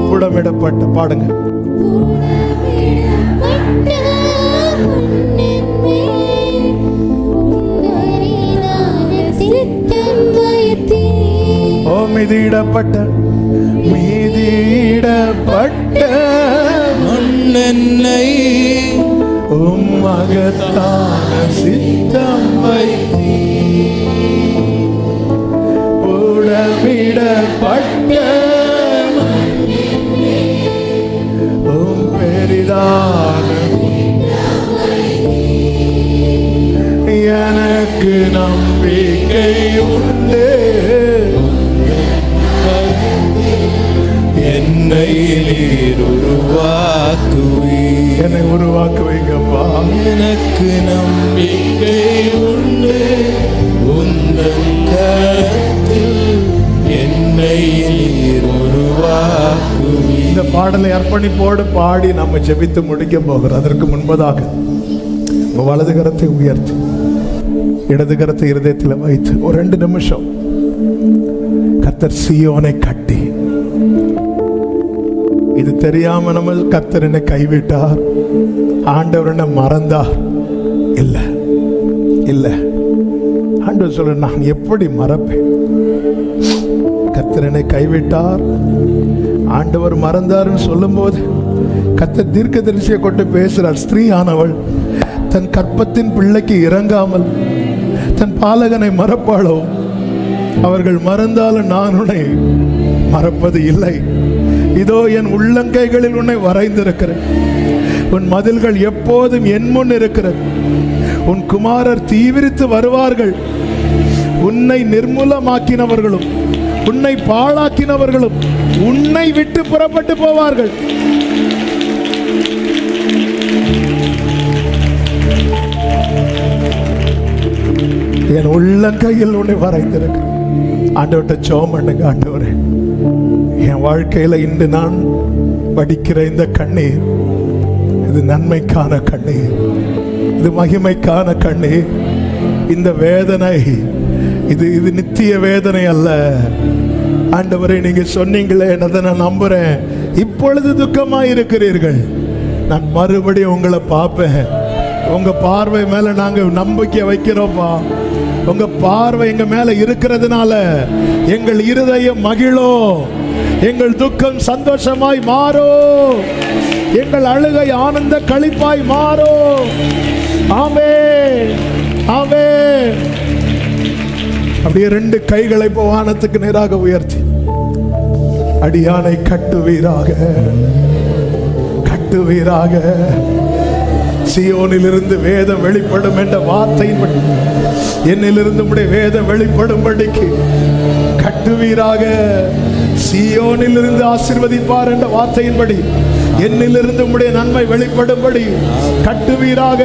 புடமிடப்பட்ட பாடுங்க. ஓ மீதிடப்பட்ட மண்ணென்னை உம்மகத்தான சித்தம் வைத்தி. புடமிடப்பட்ட பெரிதான எனக்கு நம்பிக்கை உண்டு. என்னை நீர் உருவாக்குவி. என்னை உருவாக்குவீங்கப்பா. எனக்கு நம்பிக்கை உண்டு உந்தன் கரத்தில் என்னை நீர் உருவாக்குவி. இந்த பாடலை அர்ப்பணிப்போடு பாடி நம்ம ஜெபித்து முடிக்க போகிறோம். அதற்கு முன்பதாக வலது கரத்தை உயர்த்தி இடது கரத்தை இருதயத்தில் வைத்து ஒரு 2 நிமிஷம் கர்த்தர் சீயோனை கட்டி, இது தெரியாம நம்ம கர்த்தர் என்னை கைவிட்டார், ஆண்டவர் என்னை மறந்தார், இல்ல இல்ல. ஆண்டவர் சொல்ற, நான் எப்படி மறப்பேன்? கர்த்தர் என்னை கைவிட்டார், ஆண்டவர் மறந்தார்னு சொல்லும் போது கர்த்தர் தீர்க்கதரிசியை கொண்டு பேசுறார். ஸ்திரீ ஆனவள் தன் கற்பத்தின் பிள்ளைக்கு இறங்காமல் தன் பாலகனை மறப்பாளோ? அவர்கள் மறந்தாலும் நான் உன்னை மறப்பது இல்லை. இதோ என் உள்ளங்கைகளில் உன்னை வரைந்திருக்கிறேன். உன் மதில்கள் எப்போதும் என் முன் இருக்கிறது. உன் குமாரர் தீவிரித்து வருவார்கள். உன்னை நிர்மூலமாக்கினவர்களும் உன்னை பாழாக்கினவர்களும் உன்னை விட்டு புறப்பட்டு போவார்கள். என் உள்ளங்கையில் உன்னை வரைந்திருக்கிறேன். ஆண்டவர்கிட்ட ஜெபம் பண்ணுங்க. ஆண்டவரே, என் வாழ்க்கையில இன்று நான் வடிக்கிற இந்த கண்ணீர், இது நன்மைக்கான கண்ணீர், இது மகிமைக்கான கண்ணீர். இந்த வேதனை இது நித்திய வேதனை அல்ல. ஆண்டவரே, நீங்க சொன்னீங்களே, அதை நான் நம்புறேன். இப்பொழுது துக்கமா இருக்கிறீர்கள், நான் மறுபடியும் உங்களை பார்ப்பேன். உங்க பார்வை மேல நாங்க நம்பிக்கை வைக்கிறோம்ப்பா. உங்க பார்வை எங்க மேல இருக்கிறதுனால எங்கள் இருதயம் மகிழோ, எங்கள் துக்கம் சந்தோஷமாய் மாறோ, எங்கள் அழுகை ஆனந்த களிப்பாய் மாறோ. ஆமென், ஆமென். அப்படியே 2 கைகளை வானத்துக்கு நேராக உயர்த்தி, அடியானை கட்டுவீராக, கட்டுவீராக. சீயோனிலிருந்து வேதம் வெளிப்படும் என்ற வார்த்தையின்படி என்னிலிருந்து உம்முடைய வேதம் வெளிப்படும்படிக்கு கட்டுவீராக. சீயோனிலிருந்து ஆசீர்வதிப்பார் என்ற வார்த்தையின்படி என்னிலிருந்து உம்முடைய நன்மை வெளிப்படும்படி கட்டுவீராக.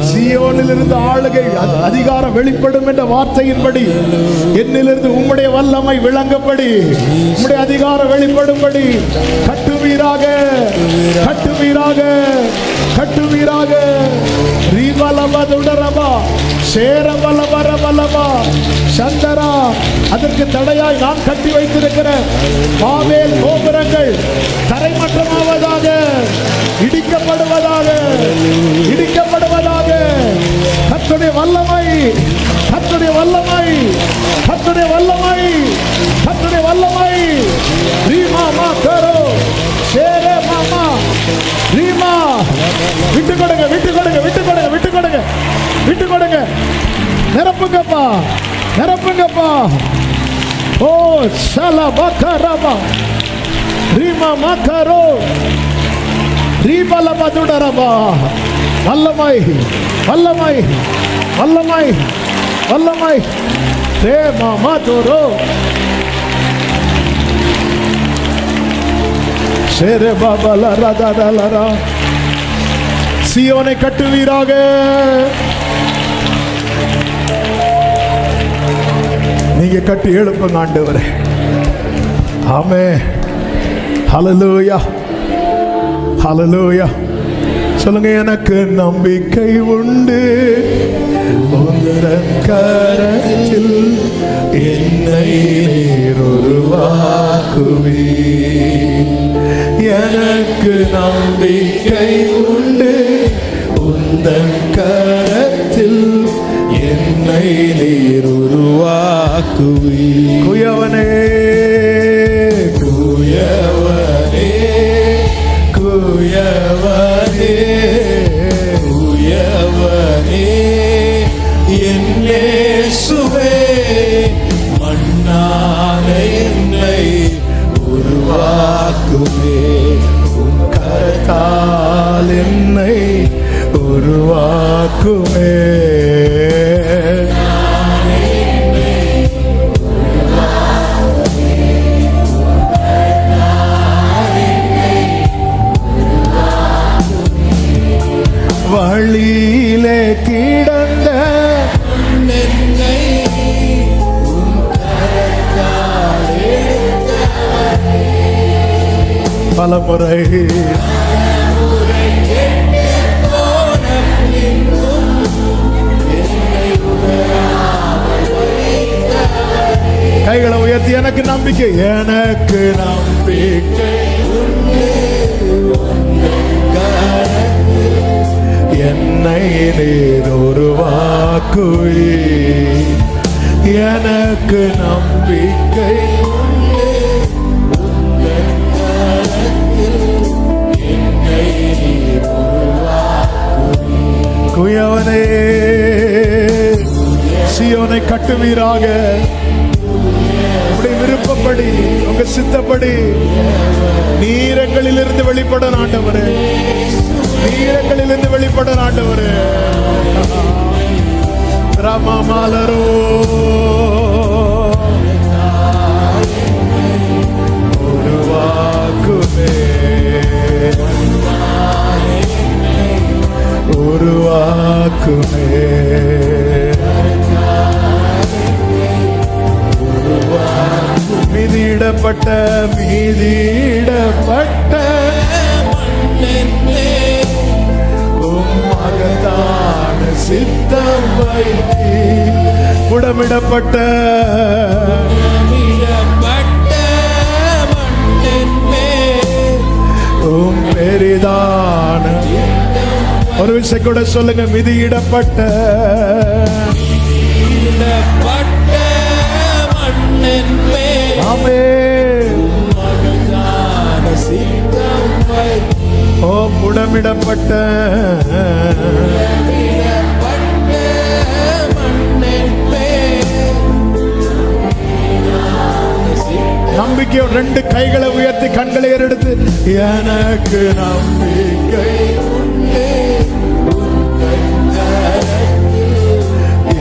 சீயோனிலிருந்து ஆளுகை அதிகாரம் வெளிப்படும் என்ற வார்த்தையின்படி என்னிலிருந்து உம்முடைய வல்லமை விளங்கப்படி உம்முடைய அதிகாரம் வெளிப்படும்படி கட்டுவீராக, கட்டுவீராக, கட்டுவீராக. ரீவலபதுடரபா சேரபலபரபலபா சந்தரா. அதற்கு தடையாய் நான் கட்டி வைத்திருக்கிற பாவேல் கோபுரங்கள் தரைமட்டமாவதாக, இடிக்கப்படுவதாக, இடிக்கப்படுவதாக. கர்த்தருடைய வல்லமை, கர்த்தருடைய வல்லமை, கர்த்தருடைய வல்லமை, கர்த்தருடைய வல்லமை. ரீமா மா கரோ சேரே மாமா ரீமா. விட்டு கொடுங்க, விட்டு கொடுங்க, விட்டு கொடுங்க, விட்டு கொடுங்க, விட்டு கொடுங்க. நிரப்புங்கப்பா, நிரப்புங்கப்பா. ஓ சல பக்கரபா ரீமா மக்கரோ ரீபல பதுடரபா. வல்லமை, வல்லமை, வல்லமை, வல்லமை. ரே மாமா தோரோ சேரே பாபல ரதடலரா. சீயோனை கட்டுவீராக. நீங்க கட்டி எழுப்புங்க ஆண்டவரே. ஆமென். ஹல்லேலூயா, ஹல்லேலூயா. சொல்லுங்க, எனக்கு நம்பிக்கை உண்டு, உந்தன் கரத்தில் என்னை நீர் உருவாக்குவீர். எனக்கு நம்பிக்கை உண்டு, உந்தன் கரத்தில் என்னை நீர் உருவாக்குவீர். குயவனே, குயவனே, குயவனே, குயவனே, என் இயேசுவே, மண்ணான என்னை உருவாக்குவே, உம் கரத்தால் என்னை உருவாக்குவே. வழியிலே கிடந்த பலமுறை கைகளை உயர்த்தி, எனக்கு நம்பிக்கை, எனக்கு நம்பிக்கை என்னை நீர் உருவாக்குவீர். எனக்கு நம்பிக்கை குயவனே, சீயோனை கட்டுவீராக. உடைய விருப்பப்படி, உங்க சித்தப்படி நீரங்களிலிருந்து வெளிப்பட ஆண்டவரே, நீரங்களிலிருந்து வெளிப்பட ஆண்டவரே. ராமமாலரோ உருவாக்குவே, உருவாக்குவே, மீதியிடப்பட்ட மீதியிடப்பட்ட மகத்தான சித்தம் வைத்தி உடமிடப்பட்ட பெரிதான ஒரு விஷயம் கூட சொல்லுங்க, மிதியிடப்பட்ட ஓ புடமிடப்பட்ட நம்பிக்கை. ரெண்டு கைகளை உயர்த்தி கண்களை எடுத்து, எனக்கு நம்பிக்கை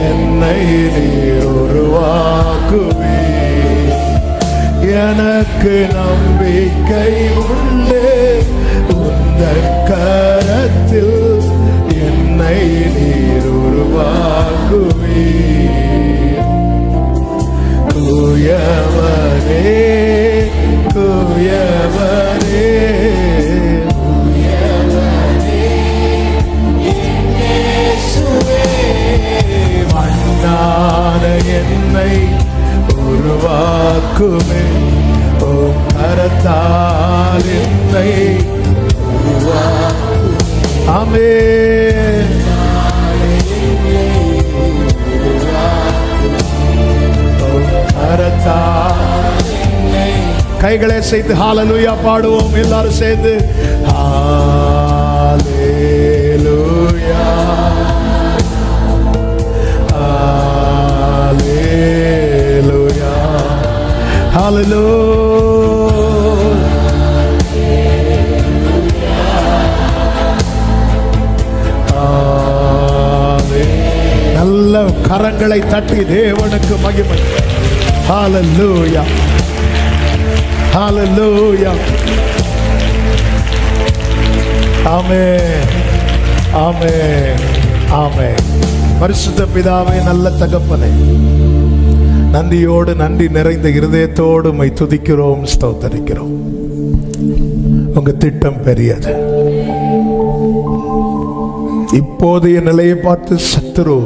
என்னை நீர் உருவாக்குவீர். எனக்கு நம்பிக்கை உண்டு, உந்தன் கரத்தில் என்னை நீர் உருவாக்குவீர். குயவனே, குயவனே, மண்ணான என்னை உருவாக்குமே, உம் கரத்தால் என்னை உருவாக்குமே. ஆமென். கைகளை சேர்த்து ஹalleluya பாடுவோம் எல்லாரும் சேர்ந்து. ஹalleluya, ஹalleluya, ஹalleluya. நல்ல கரங்களை தட்டி தேவனுக்கு மகிமை. ஹalleluya, ஹalleluya. ஆமென், ஆமென், ஆமென். பரிசுத்த பிதாவே, நல்ல தகப்பனே, நன்றியோடு, நன்றி நிறைந்த இருதயத்தோடு உம்மை துதிக்கிறோம், ஸ்தோத்தரிக்கிறோம். உங்க திட்டம் பெரியது. இப்போதைய நிலையை பார்த்து சத்துரு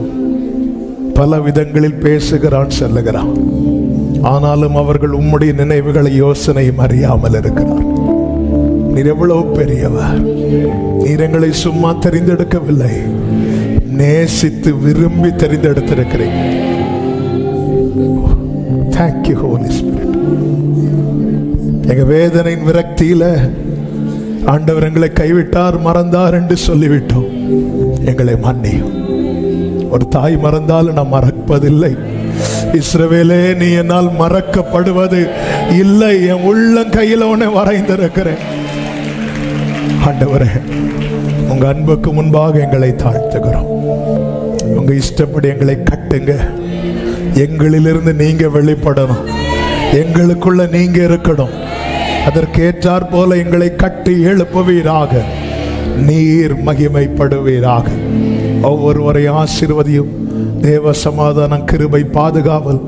பல விதங்களில் பேசுகிறான், சொல்லுகிறான். ஆனாலும் அவர்கள் உம்முடைய நினைவுகளை, யோசனையும் அறியாமல் இருக்கிறார். நீர் எவ்வளவு பெரியவர். நீர் எங்களை சும்மா தெரிந்தெடுக்கவில்லை, நேசித்து விரும்பி தெரிந்தெடுத்திருக்கிறீங்க. Thank you, Holy Spirit. எங்க வேதனையின் விரக்தியில ஆண்டவர் எங்களை கைவிட்டார், மறந்தார் என்று சொல்லிவிட்டோம். எங்களை மன்னியும். ஒரு தாய் மறந்தாலும் நான் மறப்பதில்லை. இஸ்ரவேலே, நீ என்னால் மறக்கப்படுவது இல்லை. என் உள்ளம் கையில் உன்னை வரைந்திருக்கிறேன். ஆண்டவரே, உங்க அன்புக்கு முன்பாக எங்களை தாழ்த்துகிறோம். உங்க இஷ்டப்படி எங்களை கட்டுங்க. எங்களிலிருந்து நீங்க வெளிப்படணும், எங்களுக்குள்ள நீங்க இருக்கணும். அதற்கேற்றாற் போல எங்களை கட்டி எழுப்புவீராக. நீர் மகிமைப்படுவீராக. ஒவ்வொருவரை ஆசீர்வதியும். தேவ சமாதானம், கிருபை, பாதுகாவல்,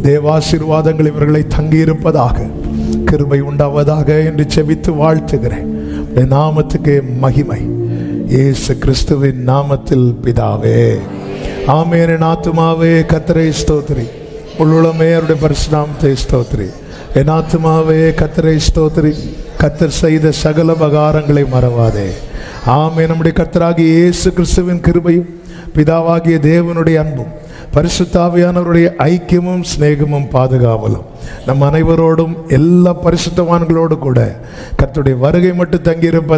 தேவாசீர்வாதங்கள் இவர்களை தங்கியிருப்பதாக, கிருபை உண்டாவதாக என்று செபித்து வாழ்த்துகிறேன். நாமத்துக்கு மகிமை, இயேசு கிறிஸ்துவின் நாமத்தில் பிதாவே, ஆமென். என் ஆத்துமாவே கர்த்தரை ஸ்தோத்திரி, உள்ளுளமே அவருடைய பரிசுநாமத்தை ஸ்தோத்திரி. என் ஆத்துமாவே கர்த்தரை ஸ்தோத்திரி, கர்த்தர் செய்த சகல உபகாரங்களை மறவாதே. ஆமென். நம்முடைய கர்த்தராகிய இயேசு கிறிஸ்துவின் கிருபையும், பிதாவாகிய தேவனுடைய அன்பும், பரிசுத்த ஆவியானவருடைய ஐக்கியமும் சிநேகமும் பாதுகாவலும் நம் அனைவரோடும், எல்லா பரிசுத்தவான்களோடு கூட கர்த்தருடைய வருகை மட்டும் தங்கியிருப்பதா